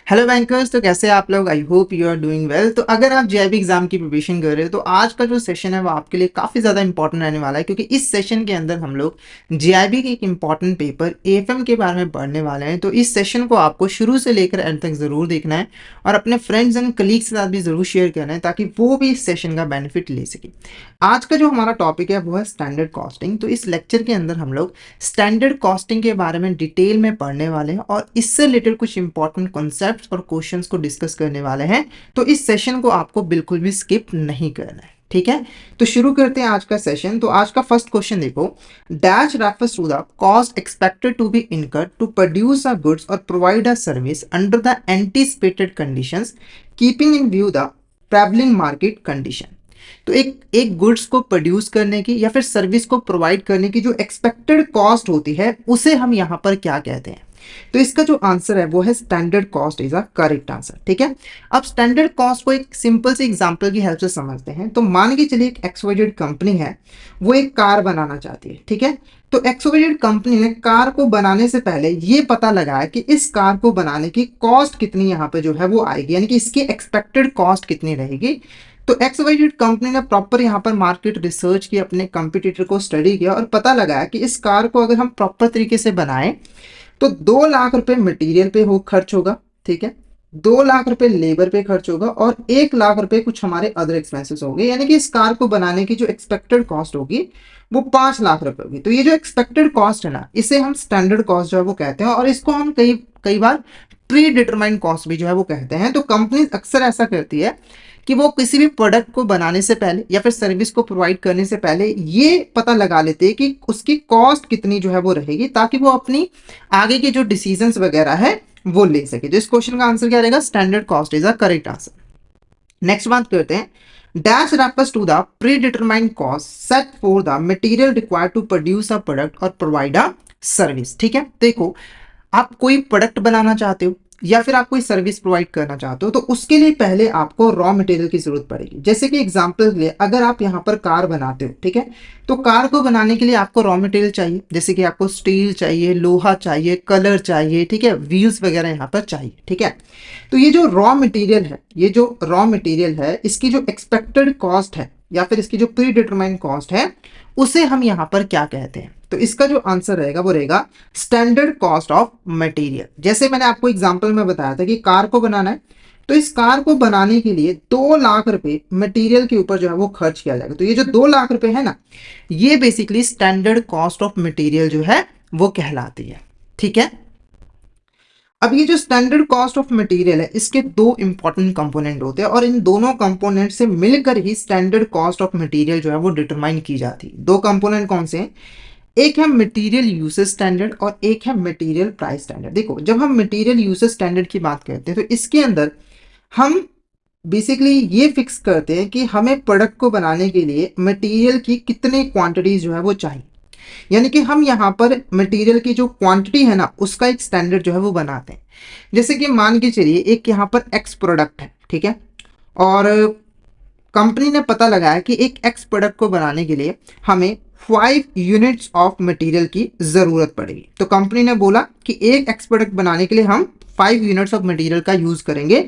Hello bankers. तो कैसे हैं आप लोग? I hope you are doing well. तो अगर आप जेआईबी एग्जाम की प्रिपरेशन कर रहे हो तो आज का जो सेशन है वो आपके लिए काफ़ी ज़्यादा इंपॉर्टेंट रहने वाला है, क्योंकि इस सेशन के अंदर हम लोग जेआईबी के एक इंपॉर्टेंट पेपर एएफएम के बारे में पढ़ने वाले हैं। तो इस सेशन को आपको शुरू से लेकर एंड तक ज़रूर देखना है और अपने फ्रेंड्स एंड कलीग्स के साथ भी ज़रूर शेयर करना है ताकि वो भी इस सेशन का बेनिफिट ले सके। आज का जो हमारा टॉपिक है वो है स्टैंडर्ड कॉस्टिंग। तो इस लेक्चर के अंदर हम लोग स्टैंडर्ड कॉस्टिंग के बारे में डिटेल में पढ़ने वाले हैं और इससे रिलेटेड कुछ इंपॉर्टेंट कॉन्सेप्ट्स और क्वेश्चंस को डिस्कस करने वाले हैं। तो इस सेशन को आपको बिल्कुल भी स्किप नहीं करना है, ठीक है? तो शुरू करते हैं आज का सेशन। तो आज का फर्स्ट क्वेश्चन देखो, dash refers to the cost expected to be incurred to produce a goods और provide a service under the anticipated conditions keeping in view the prevailing market condition. तो एक गुड्स को produce करने की या फिर service को प्रोवाइड करने की जो एक्सपेक्टेड कॉस्ट होती है उसे हम यहाँ पर क्या कहते हैं? तो इसका जो आंसर है वो है standard cost is a correct answer, ठीक है? अब स्टैंडर्ड कॉस्ट को एक सिंपल से एग्जांपल की हेल्प से समझते हैं। तो मान के चलिए एक एक्सवाइजेड कंपनी है, वो एक कार बनाना चाहती है, ठीक है? तो एक्सवाइजेड कंपनी ने कार को बनाने से पहले ये पता लगाया कि इस कार को बनाने की कॉस्ट कितनी यहाँ पे जो है वो आएगी, यानी कि इसकी एक्सपेक्टेड कॉस्ट कितनी रहेगी। तो एक्सवाइजेड कंपनी ने प्रॉपर यहाँ पर मार्केट रिसर्च की, अपने कंपटीटर को स्टडी किया और पता लगाया कि इस कार को अगर हम प्रॉपर तरीके से बनाएं तो 2 लाख रुपए मटेरियल पे हो खर्च होगा, ठीक है? 2 लाख रुपए लेबर पे खर्च होगा और 1 लाख रुपए कुछ हमारे अदर एक्सपेंसेस होंगे, यानी कि इस कार को बनाने की जो एक्सपेक्टेड कॉस्ट होगी वो 5 लाख रुपए होगी। तो ये जो एक्सपेक्टेड कॉस्ट है ना, इसे हम स्टैंडर्ड कॉस्ट जो है वो कहते हैं और इसको हम कई कई बार प्री डिटरमाइंड कॉस्ट भी जो है वो कहते हैं। तो कंपनी अक्सर ऐसा करती है कि वो किसी भी प्रोडक्ट को बनाने से पहले या फिर सर्विस को प्रोवाइड करने से पहले ये पता लगा लेते हैं कि उसकी कॉस्ट कितनी जो है वो रहेगी, ताकि वो अपनी आगे के जो डिसीजंस वगैरह है वो ले सके। तो इस क्वेश्चन का आंसर क्या रहेगा? Standard cost is a correct answer. Next बात करते हैं, dash refers to the predetermined cost set for the material required to produce a product और प्रोवाइड अ सर्विस। ठीक है, देखो आप कोई प्रोडक्ट बनाना चाहते हो या फिर आप कोई सर्विस प्रोवाइड करना चाहते हो तो उसके लिए पहले आपको रॉ मटेरियल की जरूरत पड़ेगी। जैसे कि एग्जांपल के लिए अगर आप यहाँ पर कार बनाते हो, ठीक है, तो कार को बनाने के लिए आपको रॉ मटेरियल चाहिए, जैसे कि आपको स्टील चाहिए, लोहा चाहिए, कलर चाहिए, ठीक है, व्हील्स वगैरह यहाँ पर चाहिए, ठीक है। तो ये जो रॉ मटेरियल है, ये जो रॉ मटेरियल है, इसकी जो एक्सपेक्टेड कॉस्ट है या फिर इसकी जो प्री डिटरमाइंड कॉस्ट है उसे हम यहाँ पर क्या कहते हैं? तो इसका जो आंसर रहेगा वो रहेगा स्टैंडर्ड कॉस्ट ऑफ मटेरियल। जैसे मैंने आपको एग्जांपल में बताया था कि कार को बनाना है, तो इस कार को बनाने के लिए 2 लाख रुपए मटेरियल के ऊपर जो है वो खर्च किया जाएगा। तो ये जो 2 लाख रुपए है ना, ये basically standard cost of material जो है वो कहलाती है, ठीक है। अब ये जो स्टैंडर्ड कॉस्ट ऑफ मटेरियल है, इसके दो इंपॉर्टेंट कंपोनेंट होते हैं और इन दोनों कंपोनेंट से मिलकर ही स्टैंडर्ड कॉस्ट ऑफ मटेरियल जो है वो डिटरमाइन की जाती है। दो कंपोनेंट कौन से हैं? एक है मटेरियल यूसेज स्टैंडर्ड और एक है मटेरियल प्राइस स्टैंडर्ड। देखो, जब हम मटेरियल यूसेज स्टैंडर्ड की बात करते हैं तो इसके अंदर हम बेसिकली ये फिक्स करते हैं कि हमें प्रोडक्ट को बनाने के लिए मटेरियल की कितने क्वांटिटीज जो है वो चाहिए, यानी कि हम यहाँ पर मटेरियल की जो क्वांटिटी है ना उसका एक स्टैंडर्ड जो है वो बनाते हैं। जैसे कि मान के चलिए एक यहाँ पर एक्स प्रोडक्ट है, ठीक है, और कंपनी ने पता लगाया कि एक एक्स प्रोडक्ट को बनाने के लिए हमें 5 यूनिट्स ऑफ मटेरियल की जरूरत पड़ेगी। तो कंपनी ने बोला कि एक एक्स प्रोडक्ट बनाने के लिए हम 5 यूनिट्स ऑफ मटेरियल का यूज करेंगे।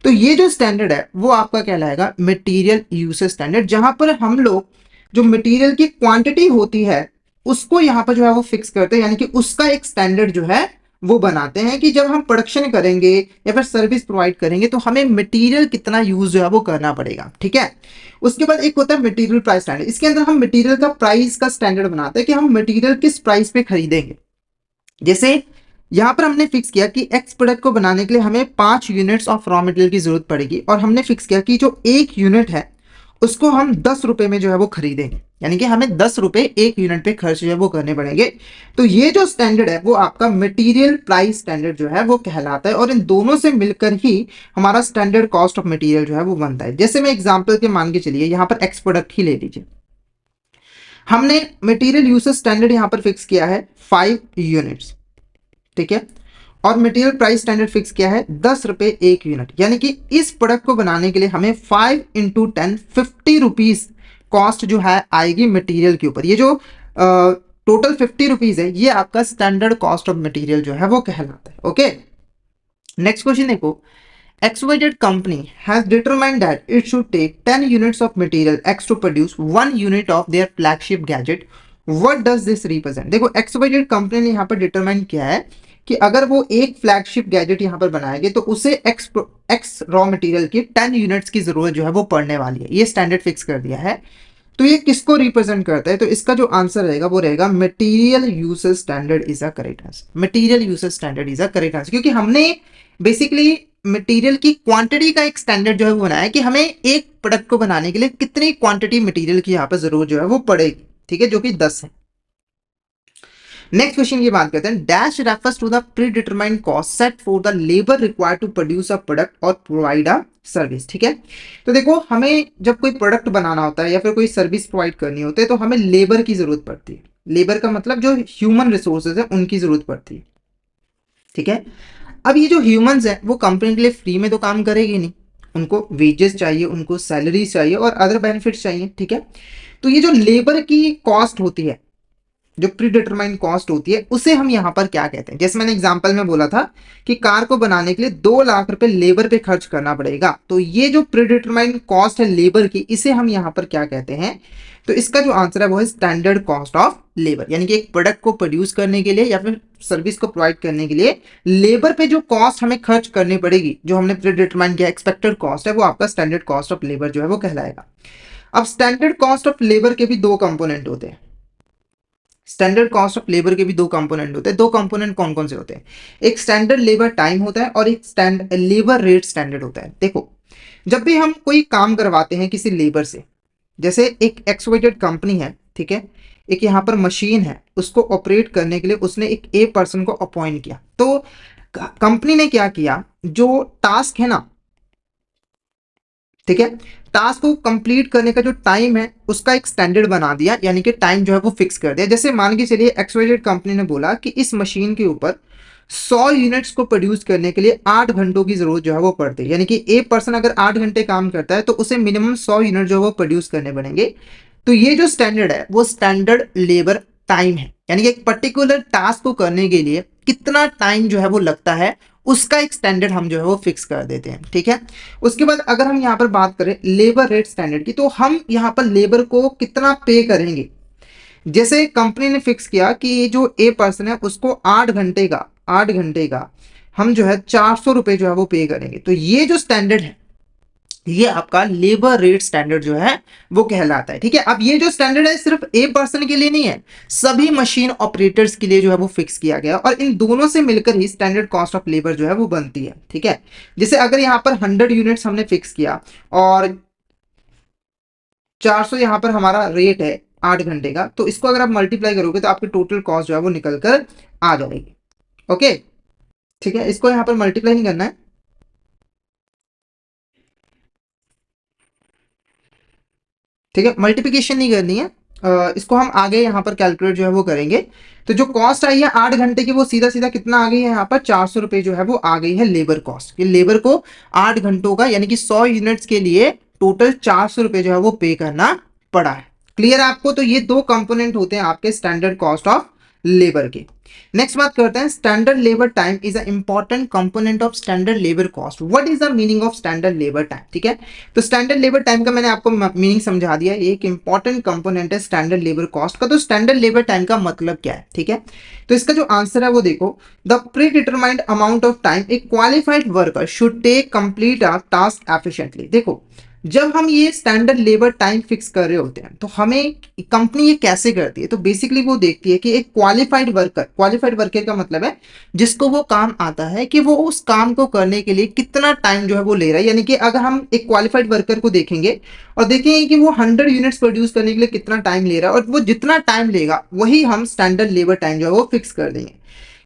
तो ये जो स्टैंडर्ड है वो आपका कहलाएगा मटेरियल यूसेज स्टैंडर्ड, जहां पर हम लोग जो मटेरियल की क्वांटिटी होती है उसको यहाँ पर जो है वो फिक्स करते हैं, यानी कि उसका एक स्टैंडर्ड जो है वो बनाते हैं कि जब हम प्रोडक्शन करेंगे या फिर सर्विस प्रोवाइड करेंगे तो हमें मटेरियल कितना यूज जो है वो करना पड़ेगा, ठीक है। उसके बाद एक होता है मटेरियल प्राइस स्टैंडर्ड। इसके अंदर हम मटेरियल का प्राइस का स्टैंडर्ड बनाते हैं कि हम मटेरियल किस प्राइस पे खरीदेंगे। जैसे यहाँ पर हमने फिक्स किया कि एक्स प्रोडक्ट को बनाने के लिए हमें 5 यूनिट्स ऑफ रॉ मटेरियल की जरूरत पड़ेगी और हमने फिक्स किया कि जो एक यूनिट है उसको हम 10 रुपए में जो है वो खरीदेंगे, यानी कि हमें 10 रुपए एक यूनिट पे खर्च जो है वो करने पड़ेंगे। तो ये जो स्टैंडर्ड है वो आपका मटेरियल प्राइस स्टैंडर्ड जो है वो कहलाता है और इन दोनों से मिलकर ही हमारा स्टैंडर्ड कॉस्ट ऑफ मटेरियल जो है वो बनता है। जैसे मैं एग्जांपल के मान के चलिए यहाँ पर एक्स प्रोडक्ट ही ले लीजिए, हमने मटेरियल यूसेज स्टैंडर्ड यहाँ पर फिक्स किया है 5 यूनिट्स, ठीक है, और मटेरियल प्राइस स्टैंडर्ड फिक्स किया है 10 रुपए एक यूनिट, यानी कि इस प्रोडक्ट को बनाने के लिए हमें 5 इंटू 10 50 रुपीज कॉस्ट जो है आएगी मटेरियल के ऊपर। ये जो टोटल 50 रुपीज है ये आपका स्टैंडर्ड कॉस्ट ऑफ मटेरियल जो है वो कहलाता है। ओके, नेक्स्ट क्वेश्चन देखो, XYZ company has determined that it should take 10 units of material X to produce 1 unit of their flagship gadget. What does this represent? देखो XYZ कंपनी ने यहाँ पर डिटरमाइन किया है कि अगर वो एक फ्लैगशिप गैजेट यहाँ पर बनाएंगे तो उसे एक्स रॉ मटेरियल की 10 यूनिट्स की जरूरत जो है वो पड़ने वाली है। ये स्टैंडर्ड फिक्स कर दिया है। तो ये किसको रिप्रेजेंट करता है? तो इसका जो आंसर रहेगा वो रहेगा material usage standard is a correct answer. Material usage standard is a correct answer, क्योंकि हमने बेसिकली मटेरियल की क्वांटिटी का एक स्टैंडर्ड जो है वो बनाया है कि हमें एक प्रोडक्ट को बनाने के लिए कितनी क्वांटिटी मटेरियल की यहाँ पर जरूरत जो है वो पड़ेगी, ठीक है, जो कि 10 है। नेक्स्ट क्वेश्चन की बात करते हैं, dash refers to the predetermined cost set for the labour required to produce a product और प्रोवाइड अ सर्विस, ठीक है। तो देखो हमें जब कोई प्रोडक्ट बनाना होता है या फिर कोई सर्विस प्रोवाइड करनी होती है तो हमें लेबर की जरूरत पड़ती है। लेबर का मतलब जो ह्यूमन रिसोर्सेज है उनकी जरूरत पड़ती है, ठीक है। अब ये जो ह्यूमंस है वो कंपनी के लिए फ्री में तो काम करेगी नहीं, उनको वेजेस चाहिए, उनको सैलरी चाहिए और अदर बेनिफिट्स चाहिए, ठीक है। तो ये जो लेबर की कॉस्ट होती है, जो प्री डिटरमाइंड कॉस्ट होती है, उसे हम यहाँ पर क्या कहते हैं? जैसे मैंने एग्जांपल में बोला था कि कार को बनाने के लिए 2 लाख रुपए लेबर पे खर्च करना पड़ेगा, तो ये जो प्री डिटरमाइंड कॉस्ट है लेबर की, इसे हम यहाँ पर क्या कहते हैं? तो इसका जो आंसर है वो है स्टैंडर्ड कॉस्ट ऑफ लेबर। यानी कि एक प्रोडक्ट को प्रोड्यूस करने के लिए या फिर सर्विस को प्रोवाइड करने के लिए लेबर पे जो कॉस्ट हमें खर्च करनी पड़ेगी, जो हमने प्री डिटरमाइन किया एक्सपेक्टेड कॉस्ट है, वो आपका स्टैंडर्ड कॉस्ट ऑफ लेबर जो है वो कहलाएगा। अब स्टैंडर्ड कॉस्ट ऑफ लेबर के भी 2 कंपोनेंट होते हैं। स्टैंडर्ड कॉस्ट ऑफ लेबर के भी 2 कंपोनेंट होते हैं। 2 कंपोनेंट कौन कौन से होते हैं? एक स्टैंडर्ड लेबर टाइम होता है और एक लेबर रेट स्टैंडर्ड होता है। देखो जब भी हम कोई काम करवाते हैं किसी लेबर से, जैसे एक XYZ कंपनी है, ठीक है, एक यहाँ पर मशीन है, उसको ऑपरेट करने के लिए उसने एक ए पर्सन को अपॉइंट किया। तो कंपनी ने क्या किया, जो टास्क है ना, ठीक है, टास्क को कंप्लीट करने का जो टाइम है उसका एक स्टैंडर्ड बना दिया, यानी कि टाइम जो है वो फिक्स कर दिया। जैसे मान के चलिए XYZ कंपनी ने बोला कि इस मशीन के ऊपर 100 यूनिट्स को प्रोड्यूस करने के लिए 8 घंटों की जरूरत जो है वो पड़ती है। यानी कि एक पर्सन अगर 8 घंटे काम करता है तो उसे मिनिमम 100 यूनिट जो है वो प्रोड्यूस करने पड़ेंगे। तो ये जो स्टैंडर्ड है वो स्टैंडर्ड लेबर टाइम है, यानी कि एक पर्टिकुलर टास्क को करने के लिए कितना टाइम जो है वो लगता है, उसका एक स्टैंडर्ड हम जो है वो फिक्स कर देते हैं, ठीक है। उसके बाद अगर हम यहाँ पर बात करें लेबर रेट स्टैंडर्ड की, तो हम यहाँ पर लेबर को कितना पे करेंगे। जैसे कंपनी ने फिक्स किया कि ये जो ए पर्सन है उसको 8 घंटे का हम जो है 400 रुपए जो है वो पे करेंगे। तो ये जो स्टैंडर्ड है ये आपका लेबर रेट स्टैंडर्ड जो है वो कहलाता है, ठीक है। अब ये जो स्टैंडर्ड है सिर्फ ए पर्सन के लिए नहीं है, सभी मशीन ऑपरेटर्स के लिए जो है वो फिक्स किया गया और इन दोनों से मिलकर ही स्टैंडर्ड कॉस्ट ऑफ लेबर जो है वो बनती है, ठीक है। जैसे अगर यहाँ पर 100 यूनिट्स हमने फिक्स किया और 400 यहाँ पर हमारा रेट है 8 घंटे का, तो इसको अगर आप मल्टीप्लाई करोगे तो आपकी टोटल कॉस्ट जो है वो निकल कर आ जाएगी। ओके, ठीक है, इसको यहाँ पर मल्टीप्लाई नहीं करना है, ठीक है, मल्टीप्लिकेशन नहीं करनी है। इसको हम आगे यहाँ पर कैलकुलेट जो है वो करेंगे। तो जो कॉस्ट आई है 8 घंटे की वो सीधा सीधा कितना आ गई है, यहाँ पर 400 रुपए जो है वो आ गई है लेबर कॉस्ट। ये लेबर को 8 घंटों का यानी कि 100 यूनिट्स के लिए टोटल 400 रुपए जो है वो पे करना पड़ा है। क्लियर है आपको? तो ये 2 कंपोनेंट होते हैं आपके स्टैंडर्ड कॉस्ट ऑफ लेबर के। नेक्स्ट बात करते हैं, standard labour time is a important component of standard labour cost. What is the meaning of standard labour time, ठीक है। तो स्टैंडर्ड लेबर टाइम का मैंने आपको मीनिंग समझा दिया, ये एक इंपॉर्टेंट कंपोनेंट है स्टैंडर्ड लेबर कॉस्ट का। तो स्टैंडर्ड लेबर टाइम का मतलब क्या है, ठीक है। तो इसका जो आंसर है वो देखो, the predetermined amount of time a qualified worker should take complete a task efficiently. देखो जब हम ये स्टैंडर्ड लेबर टाइम फिक्स कर रहे होते हैं तो हमें कंपनी ये कैसे करती है, तो बेसिकली वो देखती है कि एक क्वालिफाइड वर्कर का मतलब है जिसको वो काम आता है कि वो उस काम को करने के लिए कितना टाइम जो है वो ले रहा है। यानी कि अगर हम एक क्वालिफाइड वर्कर को देखेंगे और देखेंगे कि वो 100 यूनिट्स प्रोड्यूस करने के लिए कितना टाइम ले रहा है और वो जितना टाइम लेगा वही हम स्टैंडर्ड लेबर टाइम जो है वो फिक्स कर देंगे।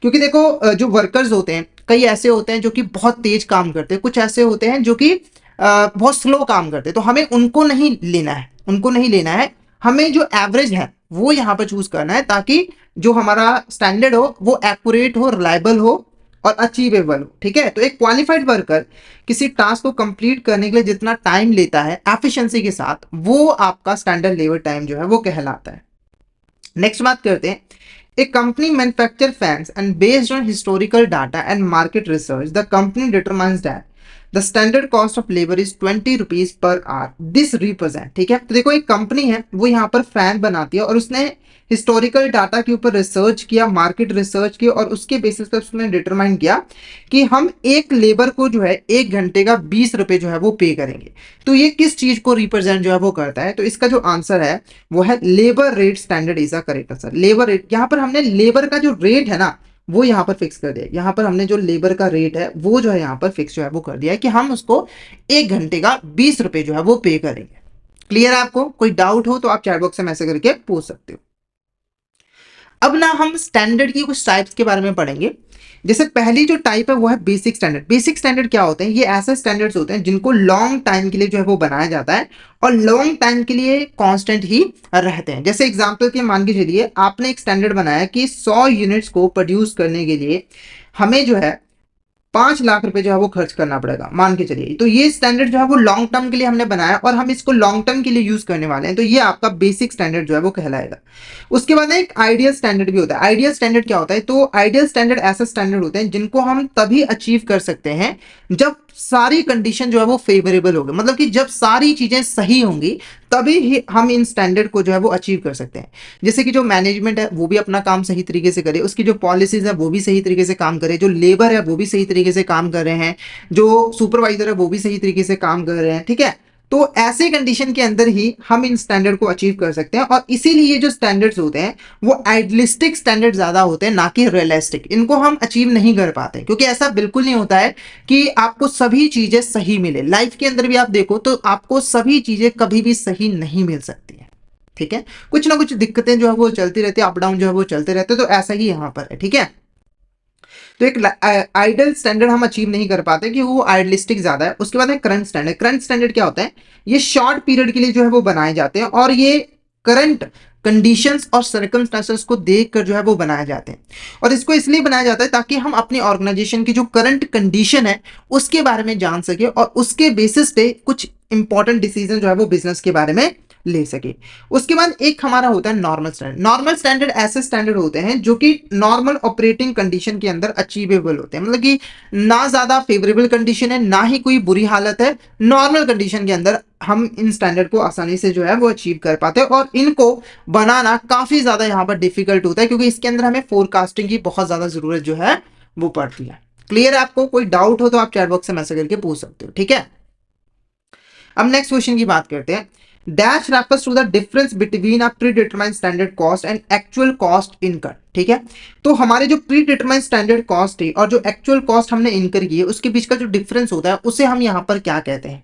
क्योंकि देखो जो वर्कर्स होते हैं कई ऐसे होते हैं जो कि बहुत तेज काम करते हैं, कुछ ऐसे होते हैं जो कि बहुत स्लो काम करते हैं, तो हमें उनको नहीं लेना है, हमें जो एवरेज है वो यहाँ पर चूज करना है ताकि जो हमारा स्टैंडर्ड हो वो एक्यूरेट हो, रिलायबल हो और अचीवेबल हो, ठीक है। तो एक क्वालिफाइड वर्कर किसी टास्क को कंप्लीट करने के लिए जितना टाइम लेता है एफिशिएंसी के साथ, वो आपका स्टैंडर्ड लेबर टाइम जो है वो कहलाता है। नेक्स्ट बात करते हैं, A company manufacture fans and based on historical data and market research, the company determines that the standard cost of labor is 20 rupees per hour. This represent, ठीक है। तो देखो एक कंपनी है वो यहाँ पर फैन बनाती है और उसने हिस्टोरिकल डाटा के ऊपर रिसर्च किया, मार्केट रिसर्च की और उसके बेसिस पे उसने डिटरमाइन किया कि हम एक लेबर को जो है 1 घंटे का 20 रुपए जो है वो पे करेंगे। तो ये किस चीज को रिप्रेजेंट जो है वो करता है? तो इसका जो आंसर है वो है labour rate standard is a correct answer. Labour rate, यहाँ पर हमने लेबर का जो रेट है ना वो यहाँ पर फिक्स कर दिया। यहाँ पर हमने जो लेबर का रेट है वो जो है यहाँ पर फिक्स जो है वो कर दिया है कि हम उसको 1 घंटे का 20 रुपए जो है वो पे करेंगे। क्लियर है आपको? कोई डाउट हो तो आप चैट बॉक्स में मैसेज करके पूछ सकते हो। अब ना हम स्टैंडर्ड की कुछ टाइप्स के बारे में पढ़ेंगे। जैसे पहली जो टाइप है वो है बेसिक स्टैंडर्ड। बेसिक स्टैंडर्ड क्या होते हैं? ये ऐसे स्टैंडर्ड्स होते हैं जिनको लॉन्ग टाइम के लिए जो है वो बनाया जाता है और लॉन्ग टाइम के लिए कांस्टेंट ही रहते हैं। जैसे एग्जांपल के मान के चलिए आपने एक स्टैंडर्ड बनाया कि 100 यूनिट्स को प्रोड्यूस करने के लिए हमें जो है 5 लाख रुपए जो है वो खर्च करना पड़ेगा, मान के चलिए। तो ये स्टैंडर्ड जो है वो लॉन्ग टर्म के लिए हमने बनाया और हम इसको लॉन्ग टर्म के लिए यूज करने वाले हैं, तो ये आपका बेसिक स्टैंडर्ड जो है वो कहलाएगा। उसके बाद एक आइडियल स्टैंडर्ड भी होता है। आइडियल स्टैंडर्ड क्या होता है? तो आइडियल स्टैंडर्ड ऐसा स्टैंडर्ड होते हैं जिनको हम तभी अचीव कर सकते हैं जब सारी कंडीशन जो है वो फेवरेबल होगी, मतलब कि जब सारी चीजें सही होंगी तभी ही हम इन स्टैंडर्ड को जो है वो अचीव कर सकते हैं। जैसे कि जो मैनेजमेंट है वो भी अपना काम सही तरीके से करे, उसकी जो पॉलिसीज है वो भी सही तरीके से काम करे, जो लेबर है वो भी सही तरीके से काम कर रहे हैं, जो सुपरवाइजर है वो भी सही तरीके से काम कर रहे हैं, ठीक है। तो ऐसे कंडीशन के अंदर ही हम इन स्टैंडर्ड को अचीव कर सकते हैं और इसीलिए ये जो स्टैंडर्ड्स होते हैं वो आइडियलिस्टिक स्टैंडर्ड ज्यादा होते हैं, ना कि रियलिस्टिक। इनको हम अचीव नहीं कर पाते क्योंकि ऐसा बिल्कुल नहीं होता है कि आपको सभी चीजें सही मिले। लाइफ के अंदर भी आप देखो तो आपको सभी चीजें कभी भी सही नहीं मिल सकती है, ठीक है। कुछ ना कुछ दिक्कतें जो है वो चलती रहती है, अप डाउन जो है वो चलते रहते हैं, तो ऐसा ही यहाँ पर है, ठीक है। तो एक आइडल स्टैंडर्ड हम अचीव नहीं कर पाते कि वो आइडलिस्टिक ज्यादा है। उसके बाद है करंट स्टैंडर्ड। करंट स्टैंडर्ड क्या होता है? ये शॉर्ट पीरियड के लिए जो है वो बनाए जाते हैं और ये करंट कंडीशंस और सर्कमस्टांसेस को देखकर जो है वो बनाए जाते हैं। और इसको इसलिए बनाया जाता है ताकि हम अपनी ऑर्गेनाइजेशन की जो करंट कंडीशन है उसके बारे में जान सके और उसके बेसिस पे कुछ इंपॉर्टेंट डिसीजन जो है वो बिजनेस के बारे में ले सके। उसके बाद एक हमारा होता है नॉर्मल स्टैंडर्ड। नॉर्मल स्टैंडर्ड ऐसे स्टैंडर्ड होते हैं जो कि नॉर्मल ऑपरेटिंग कंडीशन के अंदर अचीवेबल होते हैं, मतलब कि ना ज्यादा फेवरेबल कंडीशन है ना ही कोई बुरी हालत है, नॉर्मल कंडीशन के अंदर हम इन स्टैंडर्ड को आसानी से जो है वो अचीव कर पाते हैं और इनको बनाना काफी ज्यादा यहाँ पर डिफिकल्ट होता है क्योंकि इसके अंदर हमें फोरकास्टिंग की बहुत ज्यादा जरूरत जो है वो पड़ती है। क्लियर है आपको? कोई डाउट हो तो आप चैट बॉक्स से मैसेज करके पूछ सकते हो, ठीक है। अब नेक्स्ट क्वेश्चन की बात करते हैं। Dash refers to the difference between a predetermined standard cost and actual cost incurred, ठीक है। तो हमारे जो प्री डिटरमाइंड स्टैंडर्ड कॉस्ट है और जो एक्चुअल कॉस्ट हमने इनकर की है उसके बीच का जो डिफरेंस होता है उसे हम यहाँ पर क्या कहते हैं?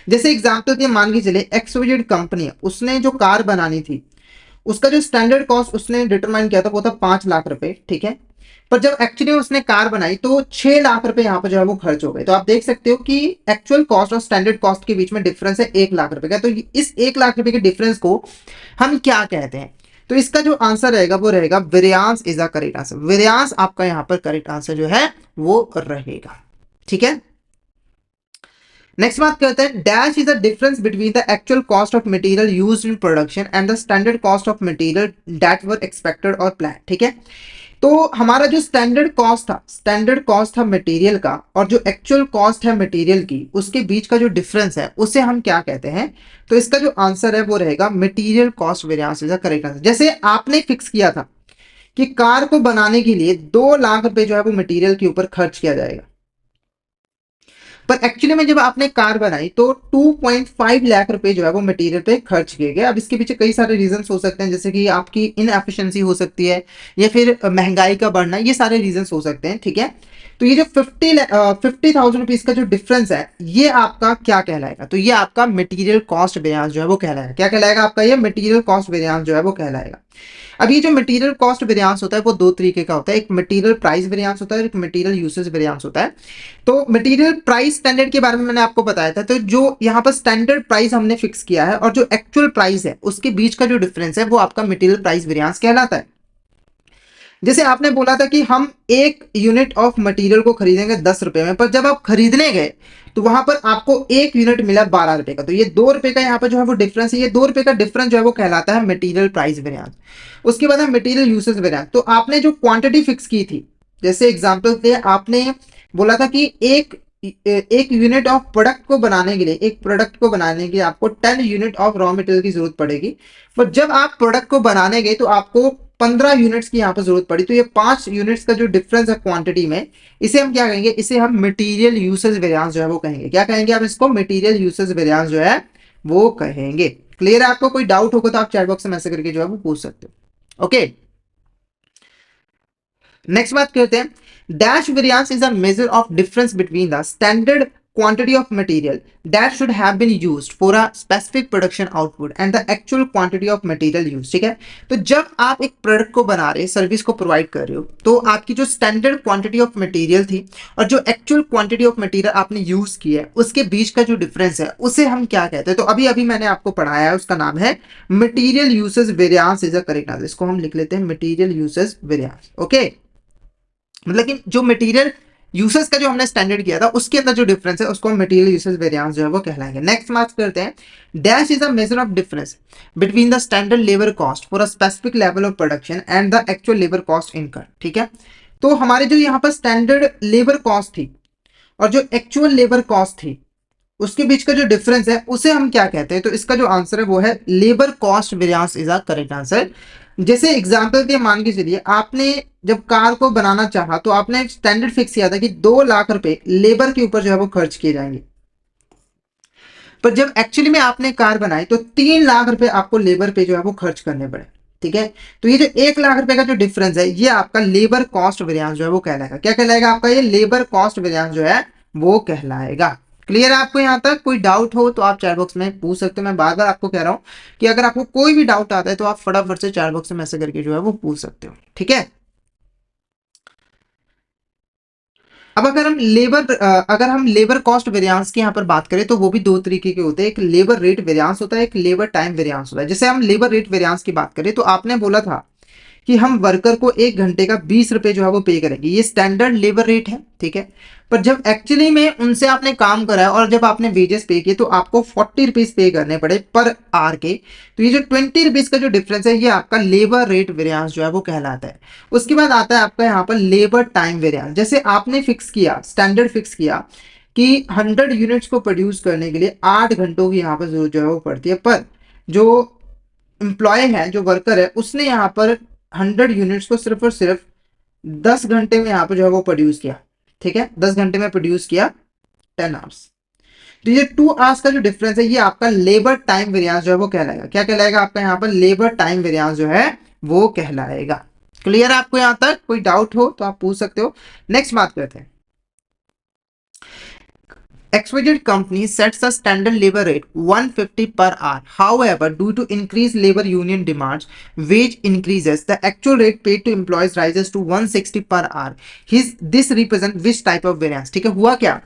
जैसे एग्जाम्पल के मान के चले एक्सवाइजेड कंपनी है, उसने जो कार बनानी थी उसका जो स्टैंडर्ड कॉस्ट उसने डिटरमाइन किया था वो था 5 लाख रुपए, ठीक है। पर जब एक्चुअली उसने कार बनाई तो 6 लाख रुपए यहाँ पर जो है वो खर्च हो गए। तो आप देख सकते हो कि एक्चुअल कॉस्ट और स्टैंडर्ड कॉस्ट के बीच में डिफरेंस है 1 लाख रुपए का। तो इस 1 लाख रुपए के डिफरेंस को हम क्या कहते हैं? तो इसका जो आंसर रहेगा वो रहेगा variance is a correct answer. Variance आपका यहाँ पर करेक्ट आंसर जो है वो रहेगा, ठीक है। नेक्स्ट बात करते हैं dash is the difference between the actual cost of material used in production and the standard cost of material that were expected और प्लान, ठीक है। तो हमारा जो स्टैंडर्ड कॉस्ट था मटेरियल का और जो एक्चुअल कॉस्ट है मटेरियल की उसके बीच का जो डिफरेंस है उसे हम क्या कहते हैं? तो इसका जो आंसर है वो रहेगा material cost variance is the correct answer. जैसे आपने फिक्स किया था कि कार को बनाने के लिए 2 लाख रुपए जो है वो मटेरियल के ऊपर खर्च किया जाएगा, पर एक्चुअली में जब आपने कार बनाई तो 2.5 लाख रुपए जो है वो मटेरियल पे खर्च किए गए। अब इसके पीछे कई सारे रीजंस हो सकते हैं, जैसे कि आपकी इनएफिशिएंसी हो सकती है या फिर महंगाई का बढ़ना, ये सारे रीजंस हो सकते हैं, ठीक है। तो ये जो 50,000 रुपीज का जो डिफरेंस है ये आपका क्या कहलाएगा? तो ये आपका मटेरियल कॉस्ट वेरिएंस जो है वो कहलाएगा। क्या कहलाएगा आपका? ये मटेरियल कॉस्ट वेरिएंस जो है वो कहलाएगा। अब ये जो मटेरियल कॉस्ट वेरिएंस होता है वो दो तरीके का होता है, एक मटेरियल प्राइस वेरिएंस होता है और एक मटेरियल यूसेज वेरिएंस होता है। तो मटेरियल प्राइस स्टैंडर्ड के बारे में मैंने आपको बताया था। तो जो यहाँ पर स्टैंडर्ड प्राइस हमने फिक्स किया है और जो एक्चुअल प्राइस है उसके बीच का जो डिफरेंस है वो आपका मटेरियल प्राइस वेरिएंस कहलाता है। जैसे आपने बोला था कि हम एक यूनिट ऑफ मटेरियल को खरीदेंगे 10 रुपए में, पर जब आप खरीदने गए तो वहां पर आपको एक यूनिट मिला 12 रुपए का, तो ये 2 रुपए का यहाँ पर जो है वो डिफरेंस है, ये 2 रुपए का डिफरेंस जो है वो कहलाता है मटेरियल प्राइस वेरिएंस। उसके बाद है मटेरियल यूसेज वेरिएंस। तो आपने जो क्वांटिटी फिक्स की थी, जैसे एग्जाम्पल के आपने बोला था कि एक यूनिट ऑफ प्रोडक्ट को बनाने के लिए, एक प्रोडक्ट को बनाने के लिए आपको 10 यूनिट ऑफ रॉ मटेरियल की जरूरत पड़ेगी, पर जब आप प्रोडक्ट को बनाने गए तो आपको 15 यूनिट्स की यहाँ पर जरूरत पड़ी, तो ये 5 यूनिट्स का जो डिफरेंस है क्वांटिटी में, इसे हम क्या कहेंगे, इसे हम मटेरियल यूसेज वेरिएंस जो है वो कहेंगे। क्या कहेंगे आप इसको? मटेरियल यूसेज वेरिएंस जो है वो कहेंगे। क्लियर है? आपको कोई डाउट होगा तो आप चैट बॉक्स में मैसेज करके जो है वो पूछ सकते हो। ओके, नेक्स्ट बात करते हैं, dash variance is a measure of difference between the standard quantity of material that should have been used for a specific production output and the actual quantity of material used। ठीक है, तो जब आप एक product को बना रहे, service को प्रोवाइड कर रहे हो, तो आपकी जो स्टैंडर्ड क्वांटिटी ऑफ मटेरियल थी और जो एक्चुअल क्वांटिटी ऑफ मटेरियल आपने यूज की है, उसके बीच का जो डिफरेंस है उसे हम क्या कहते हैं? तो अभी अभी मैंने आपको पढ़ाया है, उसका नाम है material usage variance is a correct answer. इसको हम लिख लेते हैं मटेरियल यूसेज वेरिएंस। ओके, मतलब कि जो मटेरियल यूसेज का जो हमने स्टैंडर्ड किया था उसके अंदर जो डिफरेंस है उसको हम मटेरियल यूसेज वेरिएंस जो है वो कहलाएंगे। नेक्स्ट बात करते हैं, dash is a measure of difference between the standard labour cost for a specific level of production and the actual labour cost incurred. ठीक है, तो हमारे जो यहाँ पर स्टैंडर्ड लेबर कॉस्ट थी और जो एक्चुअल लेबर कॉस्ट थी उसके बीच का जो डिफरेंस है उसे हम क्या कहते हैं? तो इसका जो आंसर है वो है labour cost variance is a correct answer. जैसे एग्जांपल के मान के चलिए, आपने जब कार को बनाना चाहा तो आपने एक स्टैंडर्ड फिक्स किया था कि 2 लाख रुपए लेबर के ऊपर जो है वो खर्च किए जाएंगे, पर जब एक्चुअली में आपने कार बनाई तो 3 लाख रुपए आपको लेबर पे जो है वो खर्च करने पड़े। ठीक है, तो ये जो 1 लाख रुपए का जो डिफरेंस है ये आपका लेबर कॉस्ट वेरिएंस जो है वो कहलाएगा। क्या कहलाएगा आपका? ये लेबर कॉस्ट वेरिएंस जो है वो कहलाएगा। क्लियर है आपको? यहाँ तक कोई डाउट हो तो आप चैट बॉक्स में पूछ सकते हो। मैं बार बार आपको कह रहा हूँ कि अगर आपको कोई भी डाउट आता है तो आप फटाफट से चैट बॉक्स में मैसेज करके जो है वो पूछ सकते हो। ठीक है, अब अगर हम लेबर कॉस्ट वेरिएंस की यहाँ पर बात करें तो वो भी दो तरीके के होते हैं, एक लेबर रेट वेरिएंस होता है, एक लेबर टाइम वेरिएंस होता है। जैसे हम लेबर रेट वेरिएंस की बात करें तो आपने बोला था कि हम वर्कर को 1 घंटे का 20 रुपए जो है वो पे करेंगे, ये स्टैंडर्ड लेबर रेट है। ठीक है, पर जब एक्चुअली में उनसे आपने काम कराया और जब आपने वेजेस पे किए तो आपको 40 रुपीज पे करने पड़े पर आवर के, तो ये जो 20 रुपीज का जो डिफरेंस है ये आपका लेबर रेट वेरिएंस जो है वो कहलाता है। उसके बाद आता है आपका यहाँ पर लेबर टाइम वेरिएंस। जैसे आपने फिक्स किया, स्टैंडर्ड फिक्स किया कि 100 यूनिट्स को प्रोड्यूस करने के लिए 8 घंटों की यहाँ पर जरूरत जो है वो पड़ती है, पर जो एम्प्लॉय है, जो वर्कर है, उसने यहाँ पर 100 यूनिट्स को सिर्फ और सिर्फ 10 घंटे में यहाँ पर जो है वो प्रोड्यूस किया। ठीक है, 10 घंटे में प्रोड्यूस किया 10 आवर्स। तो ये 2 आवर्स का जो डिफरेंस है ये आपका लेबर टाइम वेरिएंस जो है वो कहलाएगा। क्या कहलाएगा आपका? यहाँ पर लेबर टाइम वेरिएंस जो है वो कहलाएगा। क्लियर है आपको? यहाँ तक कोई डाउट हो तो आप पूछ सकते हो। नेक्स्ट बात करते हैं, XYZ company sets a standard labor rate 150 per hour. However, due to increased labor union demands, wage increases, the actual rate paid to employees rises to 160 per hour. This represent which type of variance? ठीक है, हुआ क्या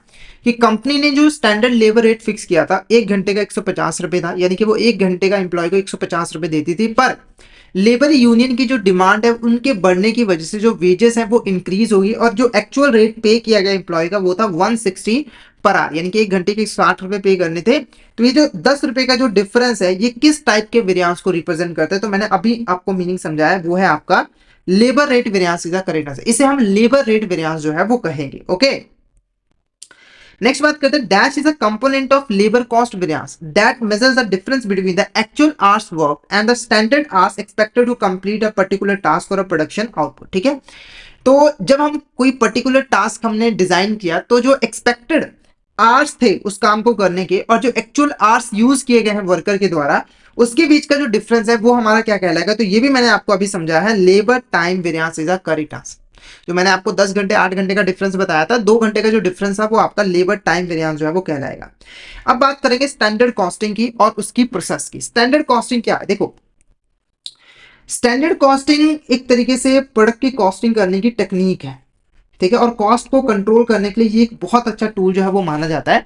कि company ने जो standard labour rate fix किया था 1 घंटे का 150 रुपए था, यानी कि वो 1 घंटे का एम्प्लॉय को 150 रुपए देती थी, पर लेबर यूनियन की जो डिमांड है उनके बढ़ने की वजह से जो वेजेस हैं वो इंक्रीज होगी और जो एक्चुअल रेट पे किया गया एम्प्लॉय का वो था 160 पर आवर, यानी कि 1 घंटे के 60 रुपए पे करने थे। तो ये जो 10 रुपए का जो डिफरेंस है ये किस टाइप के वेरिएंस को रिप्रेजेंट करता है? तो मैंने अभी आपको मीनिंग समझाया, वो है आपका labour rate variance is the correct answer. इसे हम लेबर रेट वेरिएंस जो है वो कहेंगे। ओके, नेक्स्ट बात करते हैं, dash is a component of labour cost variance that measures the difference between the actual hours work and the standard hours expected to complete a particular task और a production output. ठीक है, तो जब हम कोई पर्टिकुलर टास्क हमने design किया तो जो एक्सपेक्टेड आवर्स थे उस काम को करने के और जो एक्चुअल आवर्स यूज किए गए हैं वर्कर के द्वारा, उसके बीच का जो डिफरेंस है वो हमारा क्या कहलाएगा? तो ये भी मैंने आपको अभी समझाया है, labour time variance is a correct answer. जो मैंने आपको 10 घंटे 8 घंटे का डिफरेंस बताया था, 2 घंटे का जो डिफरेंस था वो आपका लेबर टाइम वेरिएंस जो है वो कहलाएगा। अब बात करेंगे स्टैंडर्ड कॉस्टिंग की और उसकी प्रोसेस की। स्टैंडर्ड कॉस्टिंग क्या है? देखो, स्टैंडर्ड कॉस्टिंग एक तरीके से प्रोडक्ट की कॉस्टिंग करने की टेक्निक है। ठीक है, और कॉस्ट को कंट्रोल करने के लिए ये एक बहुत अच्छा टूल जो है वो माना जाता है।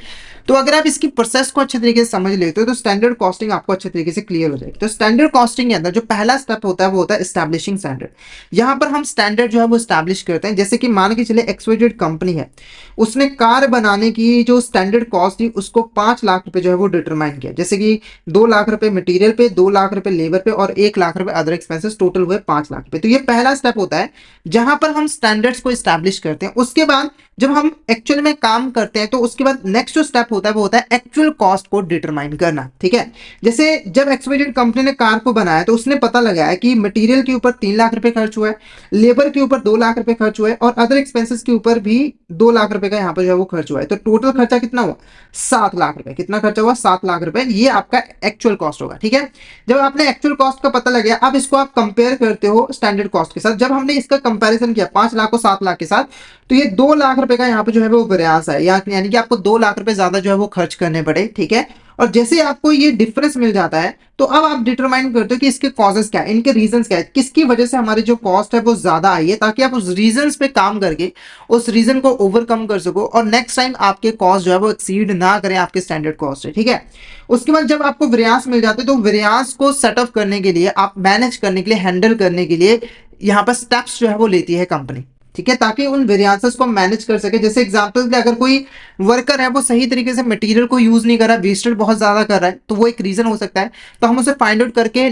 तो अगर आप इसकी प्रोसेस को अच्छे तरीके से समझ लेते हो तो स्टैंडर्ड कॉस्टिंग आपको अच्छे तरीके से क्लियर हो जाएगी। तो स्टैंडर्ड कॉस्टिंग के अंदर जो पहला स्टेप होता है वो होता है एस्टैब्लिशिंग स्टैंडर्ड। यहाँ पर हम स्टैंडर्ड जो है वो स्टैब्लिश करते हैं। जैसे कि मान के चले एक्सवाइजेड कंपनी है, उसने कार बनाने की जो स्टैंडर्ड कॉस्ट थी उसको 5 लाख रुपए जो है वो डिटरमाइन किया। जैसे कि 2 लाख रुपए मटेरियल पे, 2 लाख रुपए लेबर पे और 1 लाख रुपए अदर एक्सपेंसेस, टोटल हुए 5 लाख रुपए। तो ये पहला स्टेप होता है जहां पर हम स्टैंडर्ड्स को स्टैब्लिश करते हैं। उसके बाद जब हम एक्चुअल में काम करते हैं तो उसके बाद नेक्स्ट जो स्टेप होता है वो होता है एक्चुअल कॉस्ट को डिटरमाइन करना। ठीक है, जैसे जब एक्सवाइजेड कंपनी ने कार को बनाया तो उसने पता लगाया कि मटेरियल के ऊपर 3 लाख रुपए खर्च हुआ है, लेबर के ऊपर 2 लाख रुपए खर्च हुआ है और अदर एक्सपेंसेस के ऊपर भी 2 लाख रुपए का यहाँ पर जो है वो खर्च हुआ है। तो टोटल खर्चा कितना हुआ? 7 लाख रुपए। कितना खर्चा हुआ? 7 लाख रुपए। ये आपका एक्चुअल कॉस्ट होगा। ठीक है, जब आपने एक्चुअल कॉस्ट का पता लग गया, अब इसको आप कंपेयर करते हो स्टैंडर्ड कॉस्ट के साथ। जब हमने इसका कंपैरिजन किया 5 लाख को 7 लाख के साथ, तो ये 2 लाख रुपए का यहाँ पे जो है वो वेरिएंस है, यानी कि आपको 2 लाख रुपए ज्यादा जो है वो खर्च करने पड़े। ठीक है, और जैसे आपको ये डिफरेंस मिल जाता है तो अब आप डिटरमाइन करते हो कि इसके कॉजेस क्या है, इनके रीजंस क्या है, किसकी वजह से हमारी जो कॉस्ट है वो ज्यादा आई है, ताकि आप उस रीजंस पे काम करके उस रीजन को ओवरकम कर सको और नेक्स्ट टाइम आपके कॉस्ट जो है वो एक्सीड ना करें आपके स्टैंडर्ड कॉस्ट से। ठीक है, उसके बाद जब आपको वेरिएंस मिल जाते हैं तो वेरिएंस को सेटअप करने के लिए, आप मैनेज करने के लिए, हैंडल करने के लिए यहाँ पर स्टेप्स जो है वो लेती है कंपनी। ठीक है, ताकि उन वेरिएंसेस को मैनेज कर सके। जैसे एग्जांपल के अगर कोई वर्कर है वो सही तरीके से मटेरियल को यूज नहीं कर रहा, वेस्टेज बहुत ज्यादा कर रहा है, तो वो एक रीजन हो सकता है। तो हम उसे फाइंड आउट करके